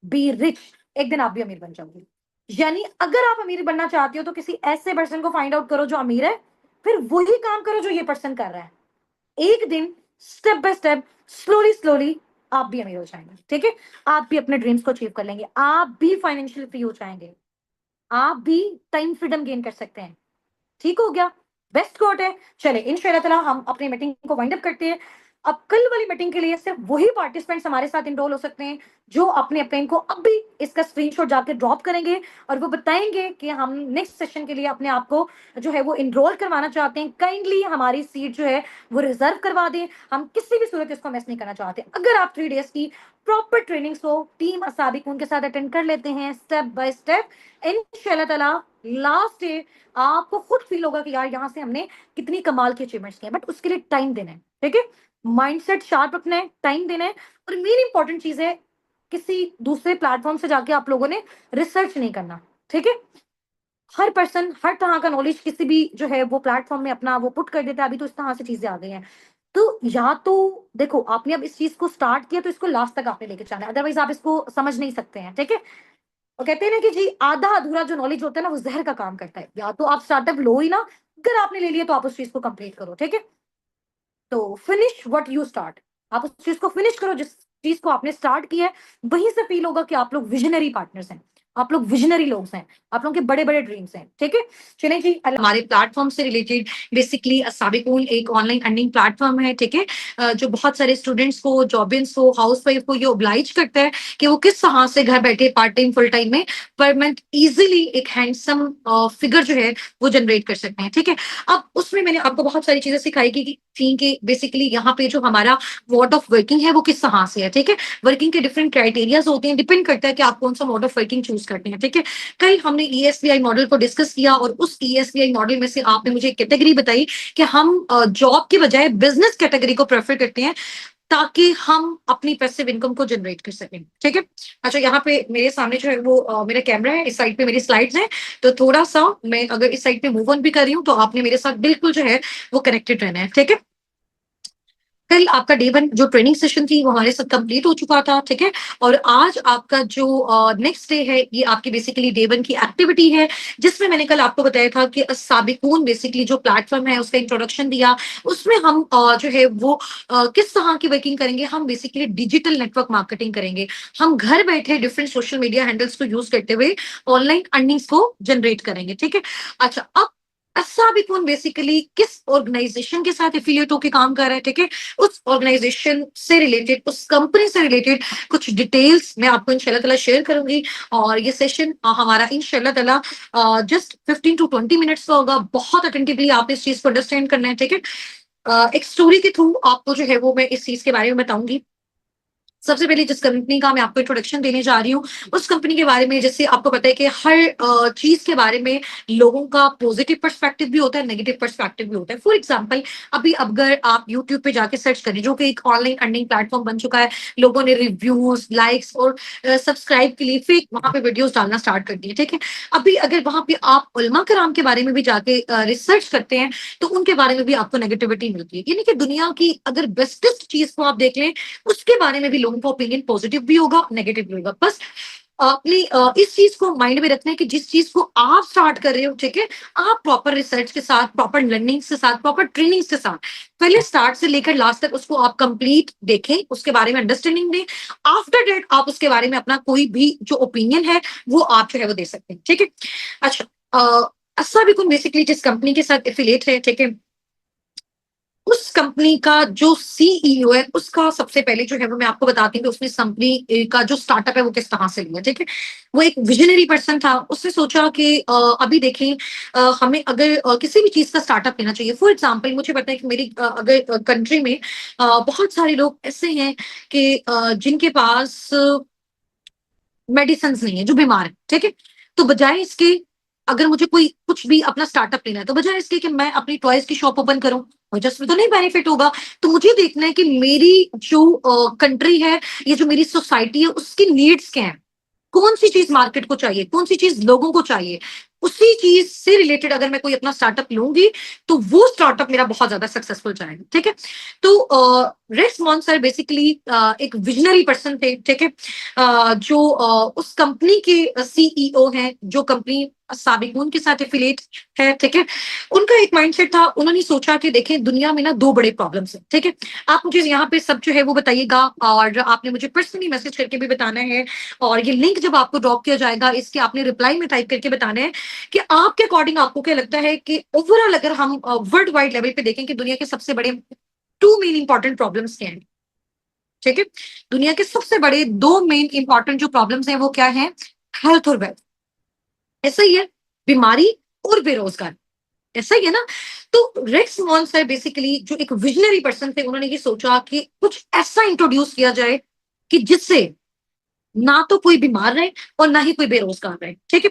be rich, एक दिन आप भी अमीर बन जाओगे। यानी अगर आप अमीर बनना चाहते हो तो किसी ऐसे पर्सन को फाइंड आउट करो जो अमीर है, फिर वही काम करो जो ये पर्सन कर रहा है। एक दिन step by step, slowly slowly आप भी अमीर हो जाएंगे, ठीक है। आप भी अपने ड्रीम्स को अचीव कर लेंगे, आप भी फाइनेंशियली फ्री हो जाएंगे, आप भी टाइम फ्रीडम गेन कर सकते हैं। ठीक हो गया, बेस्ट कोट है। चले इंशाल्लाह ताला हम अपनी मीटिंग को वाइंड अप करते हैं। अब कल वाली मीटिंग के लिए सिर्फ वही पार्टिसिपेंट्स हमारे साथ इनरोल हो सकते हैं जो अपने अपने को अब भी इसका स्क्रीनशॉट जाके ड्रॉप करेंगे और वो बताएंगे कि हम नेक्स्ट सेशन के लिए अपने आप को जो है वो इनरोल करवाना चाहते हैं। काइंडली हमारी सीट जो है वो रिजर्व करवा दें, हम किसी भी सूरत इसको मिस नहीं करना चाहते। अगर आप 3 डेज की प्रॉपर ट्रेनिंग्स को टीम असाबिक उनके साथ अटेंड कर लेते हैं स्टेप बाय स्टेप, इंशाल्लाह ताला लास्ट डे आपको खुद फील होगा कि यार यहाँ से हमने कितनी कमाल की अचीवमेंट्स की हैं। बट उसके लिए टाइम देना है, ठीक है। माइंडसेट शार्प रखना है, टाइम देना है, और मेन इंपॉर्टेंट चीज है, किसी दूसरे प्लेटफॉर्म से जाके आप लोगों ने रिसर्च नहीं करना, ठीक है। हर पर्सन हर तरह का नॉलेज किसी भी जो है वो प्लेटफॉर्म में अपना वो पुट कर देता है। अभी तो इस तरह से चीजें आ गई हैं, तो या तो देखो आपने अब इस चीज को स्टार्ट किया तो इसको लास्ट तक आपने लेके जाना है, अदरवाइज आप इसको समझ नहीं सकते हैं, ठीक है। वो कहते हैं ना कि जी आधा अधूरा जो नॉलेज होता है ना वो जहर का काम करता है। या तो आप स्टार्टअप लो ही ना, अगर आपने ले लिया तो आप उस चीज को कंप्लीट करो, ठीक है। तो फिनिश व्हाट यू स्टार्ट, आप उस चीज को फिनिश करो जिस चीज को आपने स्टार्ट किया है। वहीं से फील होगा कि आप लोग विजनरी पार्टनर्स हैं, आप लोग विजनरी लोग हैं, आप लोगों के बड़े बड़े ड्रीम्स हैं, ठीक है। चलें जी, हमारे प्लेटफॉर्म से रिलेटेड बेसिकली साबिकून एक ऑनलाइन अर्निंग प्लेटफॉर्म है, ठीक है। जो बहुत सारे स्टूडेंट्स को, जॉबिन्स को, हाउस वाइफ को ये ओब्लाइज करता है कि वो किस तरह से घर बैठे पार्ट टाइम फुल टाइम में पर मंथ इजिली एक हैंडसम फिगर जो है वो जनरेट कर सकते हैं, ठीक है। अब उसमें मैंने आपको बहुत सारी चीजें सिखाई थी कि बेसिकली यहाँ पे जो हमारा मोड ऑफ वर्किंग है वो किस तरह से है, ठीक है। वर्किंग के डिफरेंट क्राइटेरियाज होते हैं, डिपेंड करता है कि आप कौन सा मोड ऑफ वर्किंग चूज करते हैं, ठीक है। कल हमने ईएसबीआई मॉडल को डिस्कस किया और उस ईएसबीआई मॉडल में से आपने मुझे कैटेगरी बताई कि हम जॉब के बजाय बिजनेस कैटेगरी को प्रेफर करते हैं ताकि हम अपनी पैसिव इनकम को जनरेट कर सकें, ठीक है। अच्छा, यहाँ पे मेरे सामने जो है वो मेरा कैमरा है, इस साइड पे मेरी स्लाइड्स हैं, तो थोड़ा सा मैं अगर इस साइड पे मूव ऑन भी कर रही हूँ तो आपने मेरे साथ बिल्कुल जो है वो कनेक्टेड रहना है, ठीक है। कल आपका डे 1 जो ट्रेनिंग सेशन थी वो हमारे साथ कंप्लीट हो चुका था, ठीक है। और आज आपका जो नेक्स्ट डे है ये आपकी बेसिकली डे 1 की एक्टिविटी है, जिसमें मैंने कल आपको बताया था कि साबिकून बेसिकली जो प्लेटफॉर्म है उसका इंट्रोडक्शन दिया। उसमें हम जो है वो किस तरह की वर्किंग करेंगे, हम बेसिकली डिजिटल नेटवर्क मार्केटिंग करेंगे। हम घर बैठे डिफरेंट सोशल मीडिया हैंडल्स को यूज करते हुए ऑनलाइन अर्निंग्स को जनरेट करेंगे, ठीक है। अच्छा, अब साबिकून बेसिकली किस ऑर्गेनाइजेशन के साथ एफिलिएट होकर काम कर रहा है, ठीक है। उस ऑर्गेनाइजेशन से रिलेटेड, उस कंपनी से रिलेटेड कुछ डिटेल्स मैं आपको इंशाल्लाह ताला शेयर करूंगी। और ये सेशन हमारा इंशाल्लाह ताला जस्ट 15 to 20 मिनट्स का होगा। बहुत अटेंटिवली आप इस चीज को अंडरस्टैंड करना है, ठीक है। एक स्टोरी के थ्रू आपको जो है वो मैं इस चीज के बारे में बताऊंगी। सबसे पहले जिस कंपनी का मैं आपको इंट्रोडक्शन देने जा रही हूँ उस कंपनी के बारे में, जैसे आपको पता है कि हर चीज के बारे में लोगों का पॉजिटिव पर्सपेक्टिव भी होता है, नेगेटिव पर्सपेक्टिव भी होता है। फॉर एग्जांपल, अभी अगर आप यूट्यूब पे जाके सर्च करें, जो कि एक ऑनलाइन अर्निंग प्लेटफॉर्म बन चुका है, लोगों ने रिव्यूज, लाइक्स और सब्सक्राइब के लिए फेक वहां पे वीडियोस डालना स्टार्ट कर दिए, ठीक है। अभी अगर वहां पे आप उलमा कराम के बारे में भी जाके रिसर्च करते हैं तो उनके बारे में भी आपको नेगेटिविटी मिलती है। यानी कि दुनिया की अगर बेस्टेस्ट चीज को आप देख लें उसके बारे में भी लोगों का ओपिनियन पॉजिटिव भी होगा, नेगेटिव भी होगा। बस अपनी इस चीज को माइंड में रखना है कि जिस चीज को आप स्टार्ट कर रहे हो, ठीक है, आप प्रॉपर रिसर्च के साथ, प्रॉपर लर्निंग के साथ, प्रॉपर ट्रेनिंग के साथ पहले स्टार्ट से लेकर लास्ट तक उसको आप कंप्लीट देखें, उसके बारे में अंडरस्टैंडिंग दें। आफ्टर डेट आप उसके बारे में अपना कोई भी जो ओपिनियन है वो आप जो है वो दे सकते हैं, ठीक है। अच्छा, अस्सा बिकुम बेसिकली जिस कंपनी के साथ एफिलिएट है, ठीक है, उस कंपनी का जो सीईओ है उसका सबसे पहले जो है वो मैं आपको बताती हूँ कि उसने कंपनी का जो स्टार्टअप है वो किस तरह से लिया, ठीक है। वो एक विजनरी पर्सन था, उसने सोचा कि अभी देखें हमें अगर किसी भी चीज का स्टार्टअप लेना चाहिए। फॉर एग्जांपल, मुझे पता है कि मेरी अगर कंट्री में बहुत सारे लोग ऐसे हैं कि जिनके पास मेडिसिन नहीं है, जो बीमार है, ठीक है। तो बजाय इसके, अगर मुझे कोई कुछ भी अपना स्टार्टअप लेना है, तो बजाय इसके कि मैं अपनी टॉयज की शॉप ओपन करूं, मुझे उसमें तो नहीं बेनिफिट होगा। तो मुझे देखना है कि मेरी जो कंट्री है, ये जो मेरी सोसाइटी है, उसकी नीड्स क्या है, कौन सी चीज मार्केट को चाहिए, कौन सी चीज लोगों को चाहिए, उसी चीज से रिलेटेड अगर मैं कोई अपना स्टार्टअप लूंगी, तो वो स्टार्टअप मेरा बहुत ज्यादा सक्सेसफुल जाएगा। ठीक है। तो रेक्स मॉन सर बेसिकली एक विजनरी पर्सन थे। ठीक है। जो उस कंपनी के सीईओ हैं, जो कंपनी साबिकून के साथ एफिलिएट है। ठीक है। उनका एक माइंडसेट था, उन्होंने सोचा कि देखें दुनिया में ना दो बड़े प्रॉब्लम्स हैं। ठीक है। आप मुझे यहाँ पे सब जो है वो बताइएगा, और आपने मुझे पर्सनली मैसेज करके भी बताना है, और ये लिंक जब आपको ड्रॉप किया जाएगा, इसके आपने रिप्लाई में टाइप करके बताना है कि आपके अकॉर्डिंग आपको क्या लगता है कि ओवरऑल अगर हम वर्ल्ड वाइड लेवल पे देखें कि दुनिया के सबसे बड़े टू मेन इंपॉर्टेंट प्रॉब्लम्स क्या हैं। ठीक है। दुनिया के सबसे बड़े दो मेन इंपॉर्टेंट जो प्रॉब्लम्स हैं वो क्या है, हेल्थ और वेल्थ। ऐसा ही है, बीमारी और बेरोजगार, ऐसा ही है ना। तो रेक्स मॉन सर बेसिकली जो एक विजनरी पर्सन थे, उन्होंने ये सोचा कि कुछ ऐसा इंट्रोड्यूस किया जाए कि जिससे ना तो कोई बीमार रहे और ना ही कोई बेरोजगार रहे। ठीक है।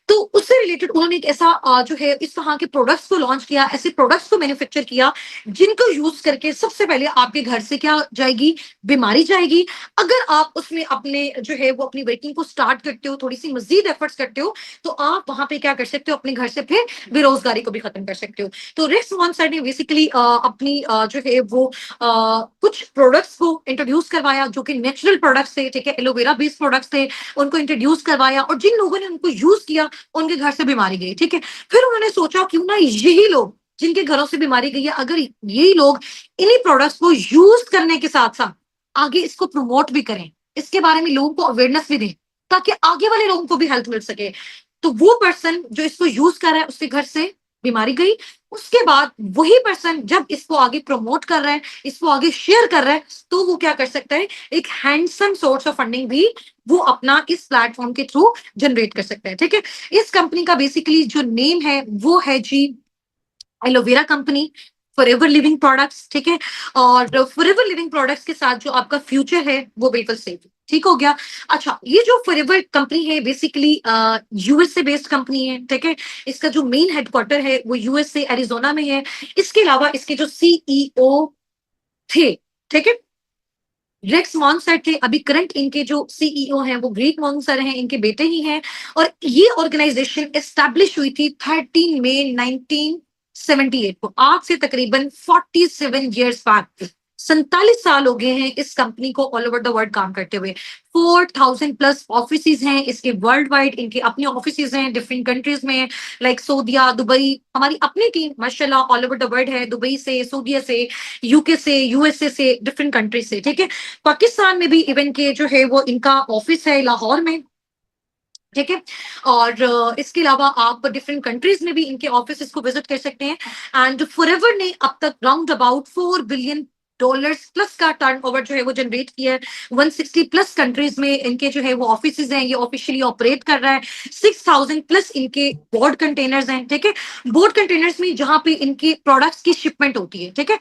तो उससे रिलेटेड उन्होंने एक ऐसा जो है इस तरह के प्रोडक्ट्स को लॉन्च किया, ऐसे प्रोडक्ट्स को मैन्युफैक्चर किया जिनको यूज करके सबसे पहले आपके घर से क्या जाएगी, बीमारी जाएगी। अगर आप उसमें अपने जो है वो अपनी वर्किंग को स्टार्ट करते हो, थोड़ी सी मजीद एफर्ट्स करते हो, तो आप वहां पे क्या कर सकते हो, अपने घर से फिर बेरोजगारी को भी खत्म कर सकते हो। तो रेक्स मॉन सर ने बेसिकली अपनी जो है वो कुछ प्रोडक्ट्स को इंट्रोड्यूस करवाया जो कि नेचुरल प्रोडक्ट्स थे। ठीक है। एलोवेरा बेस्ड प्रोडक्ट्स थे, उनको इंट्रोड्यूस करवाया, और जिन लोगों ने उनको यूज किया उनके घर से बीमारी गई। ठीक है। फिर उन्होंने सोचा क्यों ना यही लोग जिनके घरों से बीमारी गई है, अगर यही लोग इन्हीं प्रोडक्ट्स को यूज करने के साथ साथ आगे इसको प्रमोट भी करें, इसके बारे में लोगों को अवेयरनेस भी दें, ताकि आगे वाले लोगों को भी हेल्थ मिल सके। तो वो पर्सन जो इसको यूज कर रहा है उसके घर से बीमारी गई। उसके बाद वही पर्सन जब इसको आगे प्रमोट कर रहा है, इसको आगे शेयर कर रहा है, तो वो क्या कर सकता है, एक हैंडसम सोर्स ऑफ फंडिंग भी वो अपना इस प्लेटफॉर्म के थ्रू जनरेट कर सकता है। ठीक है। इस कंपनी का बेसिकली जो नेम है वो है जी aloe vera company, forever living products. ठीक है। और फॉरएवर लिविंग प्रोडक्ट्स के साथ जो आपका फ्यूचर है वो बिल्कुल सेफ है। ठीक हो गया। अच्छा, ये जो फॉरएवर कंपनी है बेसिकली यूएसए बेस्ड कंपनी है। ठीक है। इसका जो मेन हेडक्वार्टर है वो यूएसए एरिजोना में है। इसके अलावा इसके जो सीईओ थे, ठीक है, रेक्स मॉन्सर थे, अभी करंट इनके जो सीईओ हैं वो ग्रेग मॉन्सर हैं, इनके बेटे ही हैं। और ये ऑर्गेनाइजेशन एस्टैब्लिश हुई थी 13 मई 1978 को, आज से तकरीबन 47 ईयर्स बाद। 47 साल हो गए हैं इस कंपनी को ऑल ओवर द वर्ल्ड काम करते हुए। 4000+ ऑफिस हैं इसके वर्ल्ड वाइड, इनके अपने ऑफिस हैं डिफरेंट कंट्रीज में, लाइक सऊदिया, दुबई। हमारी अपनी टीम माशाल्लाह ऑल ओवर द वर्ल्ड है, दुबई से, सऊदिया से, यूके से, यूएसए से, डिफरेंट कंट्रीज से। ठीक है। पाकिस्तान में भी इवन के जो है वो इनका ऑफिस है लाहौर में। ठीक है। और इसके अलावा आप डिफरेंट कंट्रीज में भी इनके ऑफिस को विजिट कर सकते हैं। एंड फॉरएवर ने अब तक राउंड अबाउट $4 बिलियन प्लस का टर्नओवर जो है वो जनरेट किया है। 160+ कंट्रीज में इनके जो है वो ऑफिस हैं, ये ऑफिशियली ऑपरेट कर रहा है। 6000+ इनके बोर्ड कंटेनर्स हैं। ठीक है। बोर्ड कंटेनर्स में जहां पे इनके प्रोडक्ट्स की शिपमेंट होती है। ठीक है।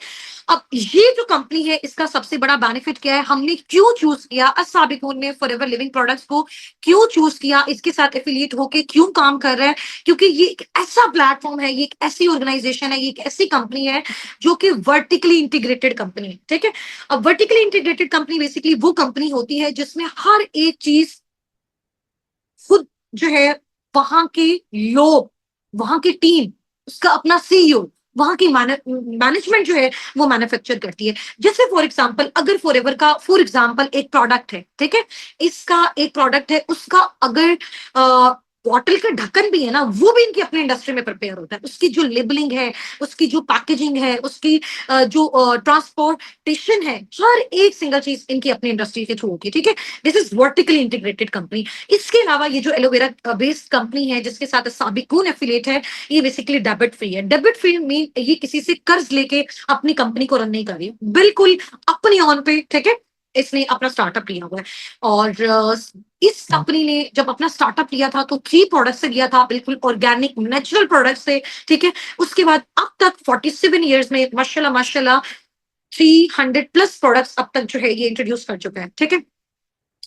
अब ये जो कंपनी है इसका सबसे बड़ा बेनिफिट क्या है, हमने क्यों चूज किया अस्साबिकून ने फॉरएवर लिविंग प्रोडक्ट्स को, क्यों चूज किया, इसके साथ एफिलिएट होके क्यों काम कर रहा है, क्योंकि ये एक ऐसा प्लेटफॉर्म है, ये एक ऐसी ऑर्गेनाइजेशन है, ये एक ऐसी कंपनी है जो कि वर्टिकली इंटीग्रेटेड कंपनी है। ठीक है। अब वर्टिकली इंटीग्रेटेड कंपनी बेसिकली वो कंपनी होती है जिसमें हर एक चीज खुद जो है, वहां के लोग, वहां की टीम, उसका अपना सीईओ, वहां की मैनेजमेंट जो है वो मैन्युफैक्चर करती है। जैसे फॉर एग्जांपल, अगर फॉरएवर का फॉर एग्जांपल एक प्रोडक्ट है, ठीक है, इसका एक प्रोडक्ट है, उसका अगर बॉटल का ढक्कन भी है ना, वो भी इनकी अपनी इंडस्ट्री में प्रिपेयर होता है। उसकी जो लेबलिंग है, उसकी जो पैकेजिंग है, उसकी जो ट्रांसपोर्टेशन है, हर एक सिंगल चीज इनकी अपनी इंडस्ट्री के थ्रू होती है। ठीक है। This is vertically integrated company. इसके अलावा ये जो एलोवेरा बेस्ड कंपनी है जिसके साथ साबिकून एफिलिएट है, ये बेसिकली डेबिट फ्री है। डेबिट फ्री मीन ये किसी से कर्ज लेके अपनी कंपनी को रन नहीं कर रही है, बिल्कुल अपनी ऑन पे। ठीक है। इसने अपना स्टार्टअप लिया हुआ है। और इस कंपनी ने जब अपना स्टार्टअप लिया था तो 3 प्रोडक्ट से लिया था, बिल्कुल ऑर्गेनिक नेचुरल प्रोडक्ट से। ठीक है। उसके बाद अब तक 47 ईयर्स में माशाल्लाह माशाल्लाह 300+ प्रोडक्ट्स अब तक जो है ये इंट्रोड्यूस कर चुका है। ठीक है।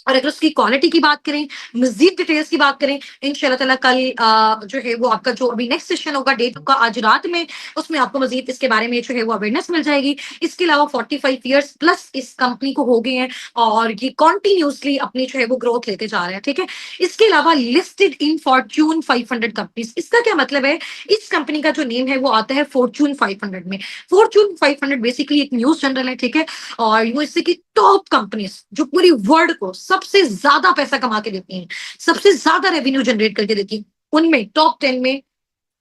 और अगर उसकी क्वालिटी की बात करें, मज़ीद डिटेल्स की बात करें, इंशाल्लाह ताला कल जो है वो आपका जो अभी नेक्स्ट सेशन होगा डेट का आज रात में, उसमें आपको मज़ीद इसके बारे में जो है वो अवेयरनेस मिल जाएगी। इसके अलावा 45 इयर्स प्लस इस कंपनी को हो गए हैं और ये कंटिन्यूअसली अपनी जो है वो ग्रोथ लेते जा रहे हैं, ठीक है? इसके अलावा लिस्टेड इन फॉर्च्यून 500 कंपनीज़। इसका क्या मतलब है? इस कंपनी का जो नेम है वो आता है फॉर्च्यून 500 में। फॉर्च्यून 500 बेसिकली एक न्यूज़ जर्नल है, ठीक है? और यूएसए की टॉप कंपनीज जो पूरी वर्ल्ड को सबसे ज्यादा पैसा कमा के देती हैं, सबसे ज्यादा रेवेन्यू जनरेट करके देती हैं, उनमें टॉप 10 में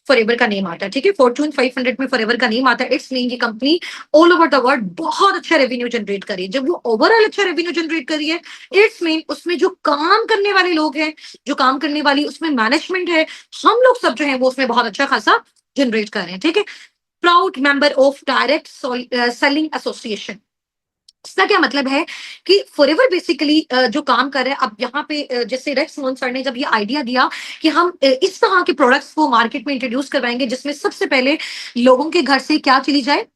फॉरएवर का नेम आता है, ठीक है? फॉर्च्यून 500 में फॉरएवर का नेम आता है। इट्स मीन ये company all over the world बहुत अच्छा रेवेन्यू जनरेट करी है। जब वो ओवरऑल अच्छा रेवेन्यू जनरेट करी है, इट्स मीन उसमें जो काम करने वाले लोग हैं, जो काम करने वाली उसमें मैनेजमेंट है, हम लोग सब जो है वो उसमें बहुत अच्छा खासा जनरेट कर रहे हैं, ठीक है? Proud member of direct selling association. इसका क्या मतलब है कि फॉरएवर बेसिकली जो काम कर रहे हैं अब यहाँ पे जैसे रेक्स मोहन सर ने जब ये आइडिया दिया कि हम इस तरह के प्रोडक्ट्स को मार्केट में इंट्रोड्यूस करवाएंगे जिसमें सबसे पहले लोगों के घर से क्या चली जाए,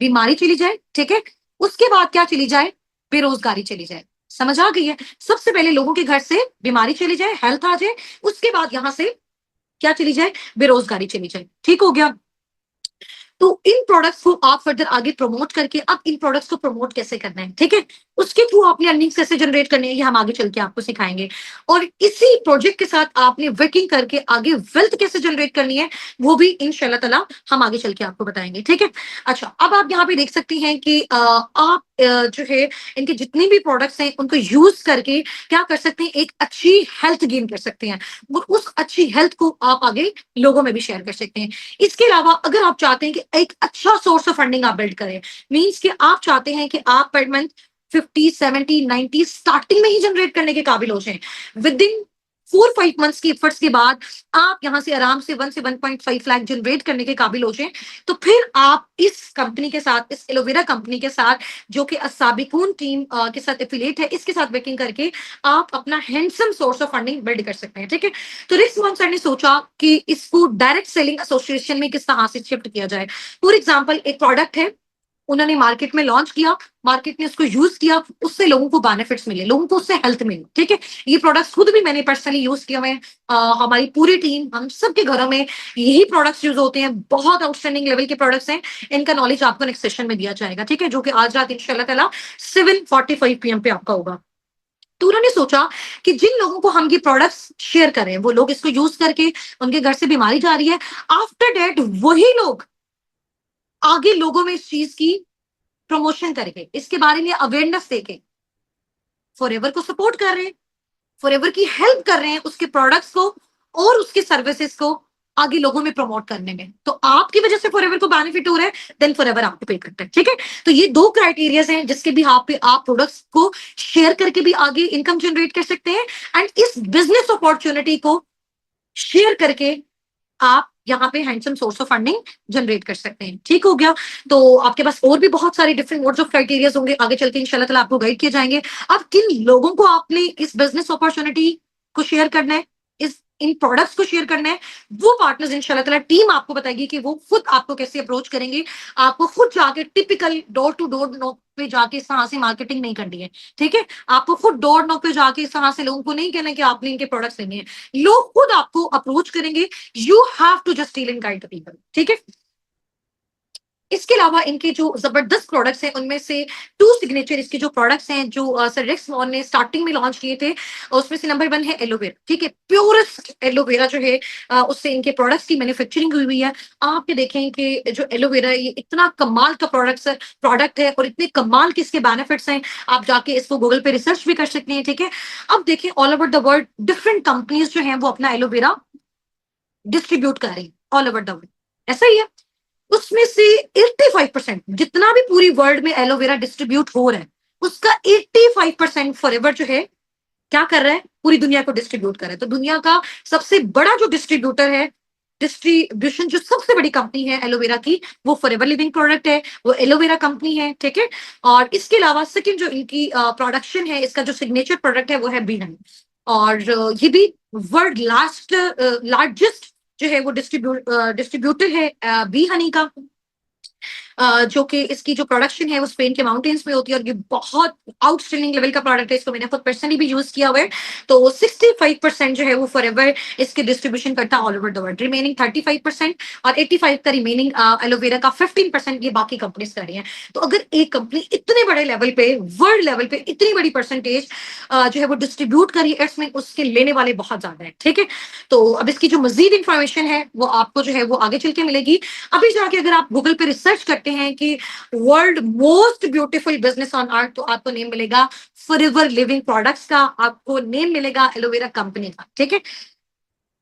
बीमारी चली जाए, ठीक है? उसके बाद क्या चली जाए, बेरोजगारी चली जाए। समझ आ गई है? सबसे पहले लोगों के घर से बीमारी चली जाए, हेल्थ आ जाए, उसके बाद यहां से क्या चली जाए, बेरोजगारी चली जाए। ठीक हो गया? तो इन प्रोडक्ट्स को आप फर्दर आगे प्रमोट करके अब इन प्रोडक्ट्स को प्रमोट कैसे करना है, ठीक है? उसके थ्रू आपने अर्निंग्स कैसे जनरेट करनी है, ये हम आगे चल के आपको सिखाएंगे। और इसी प्रोजेक्ट के साथ आपने वर्किंग करके आगे वेल्थ कैसे जनरेट करनी है, वो भी इंशाल्लाह ताला हम आगे चल के आपको बताएंगे, ठीक है? अच्छा, अब आप यहाँ पे देख सकती हैं कि आप जो है इनके जितने भी प्रोडक्ट्स हैं उनको यूज करके क्या कर सकते हैं, एक अच्छी हेल्थ गेन कर सकते हैं और उस अच्छी हेल्थ को आप आगे लोगों में भी शेयर कर सकते हैं। इसके अलावा अगर आप चाहते हैं कि एक अच्छा सोर्स ऑफ फंडिंग आप बिल्ड करें, मींस कि आप चाहते हैं कि आप पर मंथ 50, 70, 90 स्टार्टिंग में ही जनरेट करने के काबिल हो जाएं, विद इन 4-5 मंथ्स की एफर्ट्स के बाद आप यहां से आराम से 1 से 1.5 लाख जनरेट करने के काबिल हो जाएं, तो फिर आप इस कंपनी के साथ, इस एलोवेरा कंपनी के साथ जो कि असाबिकून टीम के साथ एफिलिएट है, इसके साथ वर्किंग करके आप अपना handsome source of funding build कर सकते हैं, ठीक है? तो रिस्क मोहन सर ने सोचा कि इसको डायरेक्ट सेलिंग एसोसिएशन में किस तरह से शिफ्ट किया जाए। फॉर एग्जाम्पल एक प्रोडक्ट है, उन्होंने मार्केट में लॉन्च किया, मार्केट ने उसको यूज किया, उससे लोगों को बेनिफिट्स मिले, लोगों को उससे हेल्थ मिली, ठीक है? ये प्रोडक्ट्स खुद भी मैंने पर्सनली यूज किए हुए हैं, हमारी पूरी टीम, हम सबके घरों में यही प्रोडक्ट्स यूज होते हैं, बहुत आउटस्टैंडिंग लेवल के प्रोडक्ट्स हैं। इनका नॉलेज आपको नेक्स्ट सेशन में दिया जाएगा, ठीक है? जो कि आज रात इंशाल्लाह ताला 7:45 PM पे आपका होगा। तो उन्होंने सोचा कि जिन लोगों को हम ये प्रोडक्ट्स शेयर करें, वो लोग इसको यूज करके उनके घर से बीमारी जा रही है, आफ्टर डेट वही लोग आगे लोगों में इस चीज की प्रमोशन करके, इसके बारे में अवेयरनेस देके फॉरएवर को सपोर्ट कर रहे हैं, फॉरएवर की हेल्प कर रहे हैं उसके प्रोडक्ट्स को और उसके सर्विसेज को आगे लोगों में प्रमोट करने में। तो आपकी वजह से फॉरएवर को बेनिफिट हो रहा है, देन फॉरएवर आपको पे करता है, ठीक है? तो ये दो क्राइटेरियाज हैं जिसके भी आप पे आप प्रोडक्ट्स को शेयर करके भी आगे इनकम जनरेट कर सकते हैं एंड इस बिजनेस अपॉर्चुनिटी को शेयर करके आप यहाँ पे handsome source of funding generate कर सकते हैं। ठीक हो गया? तो आपके पास और भी बहुत सारे डिफरेंट मोड्स ऑफ क्राइटेरियाज होंगे, आगे चल के इंशाल्लाह ताला आपको गाइड किए जाएंगे। अब किन लोगों को आपने इस बिजनेस अपॉर्चुनिटी को शेयर करना है, इस इन प्रोडक्ट्स को शेयर करना है, वो पार्टनर्स इंशाल्लाह ताला टीम आपको बताएगी कि वो खुद आपको कैसे अप्रोच करेंगे। आपको खुद जाके typical door to door knock पे जाके इस तरह से मार्केटिंग नहीं करनी है, ठीक है? आपको खुद डोर नॉक पे जाके इस तरह से लोगों को नहीं कहना कि आपने इनके प्रोडक्ट्स लेने हैं, लोग खुद आपको अप्रोच करेंगे। You have to just deal and guide the people, ठीक है? इसके अलावा इनके जो जबरदस्त प्रोडक्ट्स हैं उनमें से टू सिग्नेचर इसके जो प्रोडक्ट्स हैं जो सर रिक्स मॉन ने स्टार्टिंग में लॉन्च किए थे, उसमें से नंबर 1 है एलोवेरा, ठीक है? प्योरेस्ट एलोवेरा जो है उससे इनके प्रोडक्ट्स की मैन्युफैक्चरिंग हुई हुई है। आप ये देखें कि जो एलोवेरा ये इतना कमाल का प्रोडक्ट है और इतने कमाल के इसके बेनिफिट्स हैं, आप जाके इसको गूगल पे रिसर्च भी कर सकते हैं, ठीक है? अब देखें all over the world different companies जो हैं वो अपना एलोवेरा डिस्ट्रीब्यूट कर रही है ऑल ओवर द वर्ल्ड, ऐसा ही है। उसमें से 85% जितना भी पूरी वर्ल्ड में एलोवेरा डिस्ट्रीब्यूट हो रहा है, उसका 85% फॉरएवर जो है क्या कर रहा है, पूरी दुनिया को डिस्ट्रीब्यूट कर रहा है। तो दुनिया का सबसे बड़ा जो डिस्ट्रीब्यूटर है, डिस्ट्रीब्यूशन जो सबसे बड़ी कंपनी है एलोवेरा की, वो फॉरएवर लिविंग प्रोडक्ट है, वो एलोवेरा कंपनी है, ठीक है? और इसके अलावा सेकंड जो इनकी प्रोडक्शन है, इसका जो सिग्नेचर प्रोडक्ट है वो है बी हनी, और ये भी वर्ल्ड लार्जेस्ट जो है वो डिस्ट्रीब्यूटर है बी हनी का। जो कि इसकी जो प्रोडक्शन है वो स्पेन के माउंटेन्स में होती है और ये बहुत आउटस्टैंडिंग लेवल का प्रोडक्ट है। इसको मैंने खुद पर्सनली भी यूज किया हुआ है। तो 65% जो है वो फॉरएवर इसके डिस्ट्रीब्यूशन करता है all over the world. Remaining 35% और 85 का रिमेनिंग एलोवेरा का 15% ये बाकी कंपनीज कर रही हैं। तो अगर एक कंपनी इतने बड़े लेवल पे, वर्ल्ड लेवल पे इतनी बड़ी परसेंटेज जो है वो डिस्ट्रीब्यूट करी है, इसमें उसके लेने वाले बहुत ज्यादा है। ठीक है, तो अब इसकी जो मजीद इंफॉर्मेशन है वो आपको जो है वो आगे चल के मिलेगी। अभी जाके अगर आप गूगल पे रिसर्च करते हैं कि world most beautiful business on earth, तो आपको नेम मिलेगा फॉरएवर लिविंग प्रोडक्ट्स का, आपको नेम मिलेगा एलोवेरा कंपनी का। ठीक है,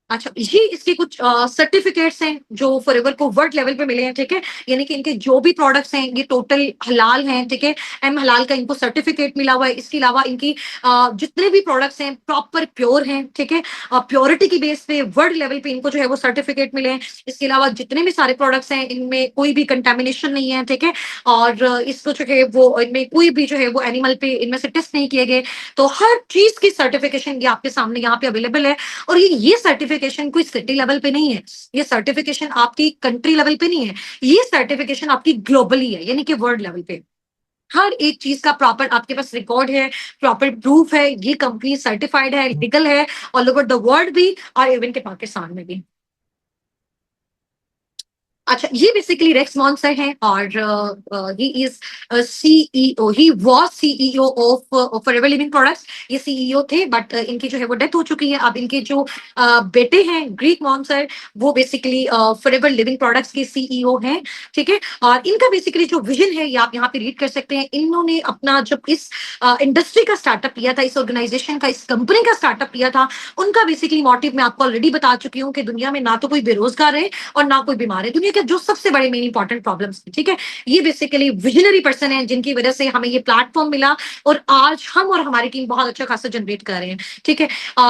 अच्छा, ये इसके कुछ सर्टिफिकेट्स हैं जो फॉरएवर को वर्ल्ड लेवल पे मिले हैं। ठीक है, यानी कि इनके जो भी प्रोडक्ट्स हैं ये टोटल हलाल हैं। ठीक है, एम हलाल का इनको सर्टिफिकेट मिला हुआ है। इसके अलावा इनकी जितने भी प्रोडक्ट्स हैं प्रॉपर प्योर हैं। ठीक है, प्योरिटी की बेस पे वर्ल्ड लेवल पे इनको जो है वो सर्टिफिकेट मिले हैं। इसके अलावा जितने भी सारे प्रोडक्ट्स हैं इनमें कोई भी कंटेमिनेशन नहीं है। ठीक है, और इसको जो है वो इनमें कोई भी जो है वो एनिमल पे इनमें से टेस्ट नहीं किए गए। तो हर चीज की सर्टिफिकेशन ये आपके सामने यहाँ पे अवेलेबल है। और ये सर्टिफिकेशन कोई सिटी लेवल पे नहीं है, ये सर्टिफिकेशन आपकी कंट्री लेवल पे नहीं है, ये सर्टिफिकेशन आपकी ग्लोबली है, यानी कि वर्ल्ड लेवल पे हर एक चीज का प्रॉपर आपके पास रिकॉर्ड है, प्रॉपर प्रूफ है, ये कंपनी सर्टिफाइड है, लीगल है ऑल ओवर द वर्ल्ड भी और इवन के पाकिस्तान में भी। अच्छा, ये बेसिकली रेक्स मॉन्सर हैं और he is CEO, he was CEO of forever living products. ये सीईओ थे बट इनकी जो है वो डेथ हो चुकी है। अब इनके जो बेटे हैं ग्रीक मॉन्सर, वो बेसिकली फॉरएवर लिविंग प्रोडक्ट्स के सीईओ हैं। ठीक है, और इनका बेसिकली जो विजन है ये आप यहाँ पे रीड कर सकते हैं। इन्होंने अपना जब इस इंडस्ट्री का स्टार्टअप किया था, इस ऑर्गेनाइजेशन का, इस कंपनी का स्टार्टअप किया था, उनका बेसिकली मोटिव मैं आपको ऑलरेडी बता चुकी हूँ कि दुनिया में ना तो कोई बेरोजगार है और ना कोई बीमार है, दुनिया के जो सबसे बड़े मेन इंपॉर्टेंट प्रॉब्लम्स। ठीक है, ये बेसिकली विजनरी पर्सन है जिनकी वजह से हमें ये प्लेटफॉर्म मिला और आज हम और हमारी टीम बहुत अच्छा खासा जनरेट कर रहे हैं। ठीक है,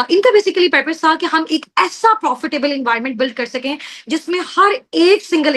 इनका बेसिकली पर्पस था कि हम एक ऐसा प्रॉफिटेबल इन्वायरमेंट बिल्ड कर सकें जिसमें हर एक सिंगल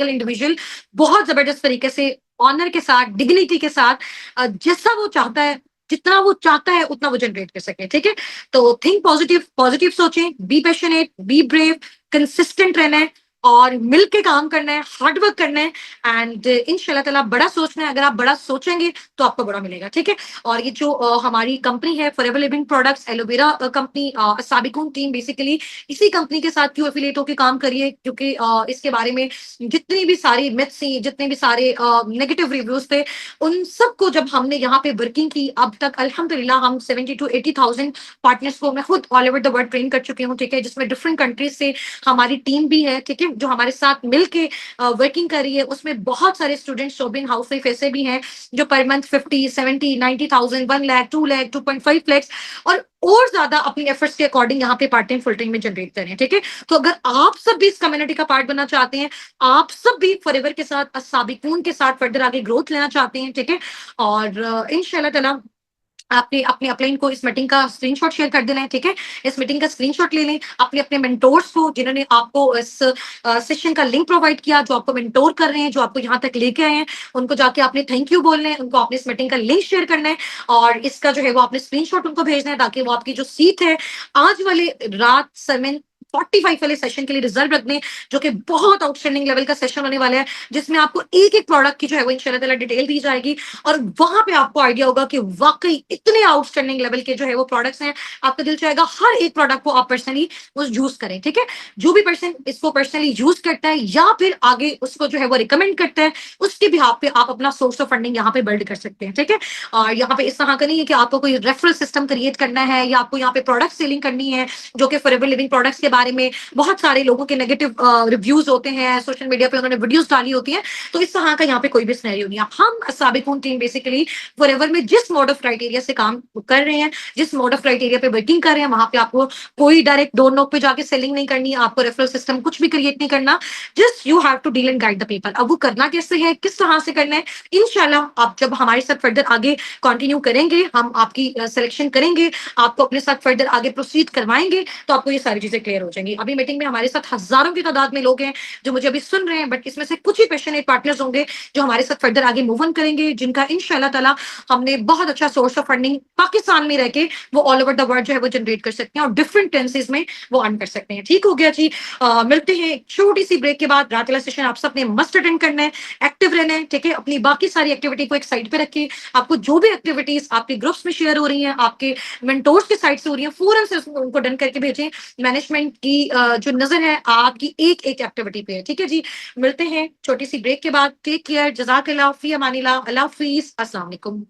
इंडिविजुअल बहुत जबरदस्त तरीके से ऑनर के साथ, डिग्निटी के साथ, जैसा वो चाहता है, जितना वो चाहता है उतना वो जनरेट कर सके। ठीक है, तो थिंक पॉजिटिव, पॉजिटिव सोचें, be passionate, be brave, consistent रहना है और मिल के काम करना है, हार्ड वर्क करना है एंड इंशाल्लाह ताला बड़ा सोचना है। अगर आप बड़ा सोचेंगे तो आपको बड़ा मिलेगा। ठीक है, और ये जो हमारी कंपनी है forever living products aloe vera company, Sabikun team basically इसी कंपनी के साथ क्यों एफिलिएट होकर काम करिए, क्योंकि इसके बारे में जितनी भी सारी मिथ्स थी, जितने भी सारे नेगेटिव रिव्यूज थे, उन सबको जब हमने यहाँ पे वर्किंग की, अब तक अल्हम्दुलिल्लाह हम 70 to 80,000 पार्टनर्स को मैं खुद all over the world train कर चुकी हूँ। ठीक है, जिसमें डिफरेंट कंट्रीज से हमारी टीम भी है। ठीक है, जो हमारे साथ मिलके वर्किंग कर रही है, उसमें बहुत सारे स्टूडेंट्स शोबिंग हाउस वाइफ ऐसे भी हैं जो पर मंथ 50, 70, 90,000, 1 लाख, 2 लाख, 2.5 लाख और ज्यादा अपनी एफर्ट्स के अकॉर्डिंग यहाँ पे पार्ट टाइम फुल टाइम में जनरेट कर रहे हैं। ठीक है, तो अगर आप सब भी इस कम्युनिटी का पार्ट बनना चाहते हैं, आप सब भी फॉरएवर के साथ, साबिकून के साथ फर्दर आगे ग्रोथ लेना चाहते हैं, ठीक है, और इंशाल्लाह ताला आपने अपने अपलाइन को इस मीटिंग का स्क्रीनशॉट शेयर कर देना है। ठीक है, इस मीटिंग का स्क्रीनशॉट ले लें, अपने अपने मेंटोर्स को जिन्होंने आपको इस सेशन का लिंक प्रोवाइड किया, जो आपको मेंटोर कर रहे हैं, जो आपको यहाँ तक लेके आए हैं, उनको जाके आपने थैंक यू बोलना है, उनको आपने इस मीटिंग का लिंक शेयर करना है और इसका जो है वो आपने स्क्रीनशॉट उनको भेजना है ताकि वो आपकी जो सीट है आज वाले रात 7:45 वाले सेशन के लिए रिजर्व रख दें, जो कि बहुत आउटस्टैंडिंग लेवल का सेशन होने वाला है, जिसमें आपको एक एक प्रोडक्ट की जो है वो इंशाल्लाह ताला डिटेल दी जाएगी और वहां पे आपको आइडिया होगा कि वाकई इतने आउटस्टैंडिंग लेवल के जो है वो प्रोडक्ट्स हैं। आपका दिल चाहेगा हर एक प्रोडक्ट को आप पर्सनली यूज करें। ठीक है, जो भी पर्सन इसको पर्सनली यूज करता है या फिर आगे उसको जो है वो रिकमेंड करता है, उसके बिहाफ पे आप अपना सोर्स ऑफ फंडिंग यहाँ पे बिल्ड कर सकते हैं। ठीक है, और यहाँ पे इस तरह का नहीं है कि आपको कोई रेफरल सिस्टम क्रिएट करना है या आपको यहाँ पे प्रोडक्ट सेलिंग करनी है, जो कि फॉरएवर लिविंग प्रोडक्ट्स के बारे में बहुत सारे लोगों के नेगेटिव रिव्यूज होते हैं, सोशल मीडिया पे उन्होंने वीडियोस डाली होती हैं, तो इस तरह का यहाँ पे कोई भी सिनेरियो नहीं है। हम साबिकून टीम बेसिकली फॉरएवर में जिस मोड ऑफ क्राइटेरिया से काम कर रहे हैं, जिस मोड ऑफ क्राइटेरिया पे वर्किंग कर रहे हैं, वहां पे आपको कोई डायरेक्ट डोर नॉक पे जाके सेलिंग नहीं करनी है, आपको रेफरल सिस्टम कुछ भी क्रिएट नहीं करना, just you have to deal and guide the people. अब वो करना कैसे है, किस तरह से करना है, इंशाल्लाह आप जब हमारे साथ फर्दर आगे कंटिन्यू करेंगे, हम आपकी सिलेक्शन करेंगे, आपको अपने साथ फर्दर आगे प्रोसीड करवाएंगे, तो आपको ये सारी चीजें क्लियर हो जाएंगी। अभी मीटिंग में हमारे साथ हजारों की तादाद में लोग हैं जो मुझे अभी सुन रहे हैं, बट इसमें से कुछ ही पैशनेट पार्टनर्स होंगे जो हमारे साथ फर्दर आगे मूव ऑन करेंगे, जिनका इंशाल्लाह ताला हमने बहुत अच्छा सोर्स ऑफ फंडिंग पाकिस्तान में रह के वो ऑल ओवर द वर्ल्ड जो है वो जनरेट कर सकते हैं और डिफरेंट टेंसेज में वो अर्न कर सकते हैं। ठीक हो गया जी। मिलते हैं एक छोटी सी ब्रेक के बाद। रात वाला सेशन आप सबने मस्ट अटेंड करना है, एक्टिव रहना है, ठीक है। अपनी बाकी सारी एक्टिविटी को एक साइड पे रखिए। आपको जो भी एक्टिविटीज आपके ग्रुप्स में शेयर हो रही हैं, आपके मेंटोर्स के साइड से हो रही हैं, फौरन से उनको डन करके भेजें। मैनेजमेंट की जो नजर है आपकी एक एक एक्टिविटी पे है, ठीक है जी। मिलते हैं छोटी सी ब्रेक के बाद। टेक केयर, जजाकल्लाह, फी अमानिल्लाह, अल्लाह हाफिज, अस्सलाम वालेकुम।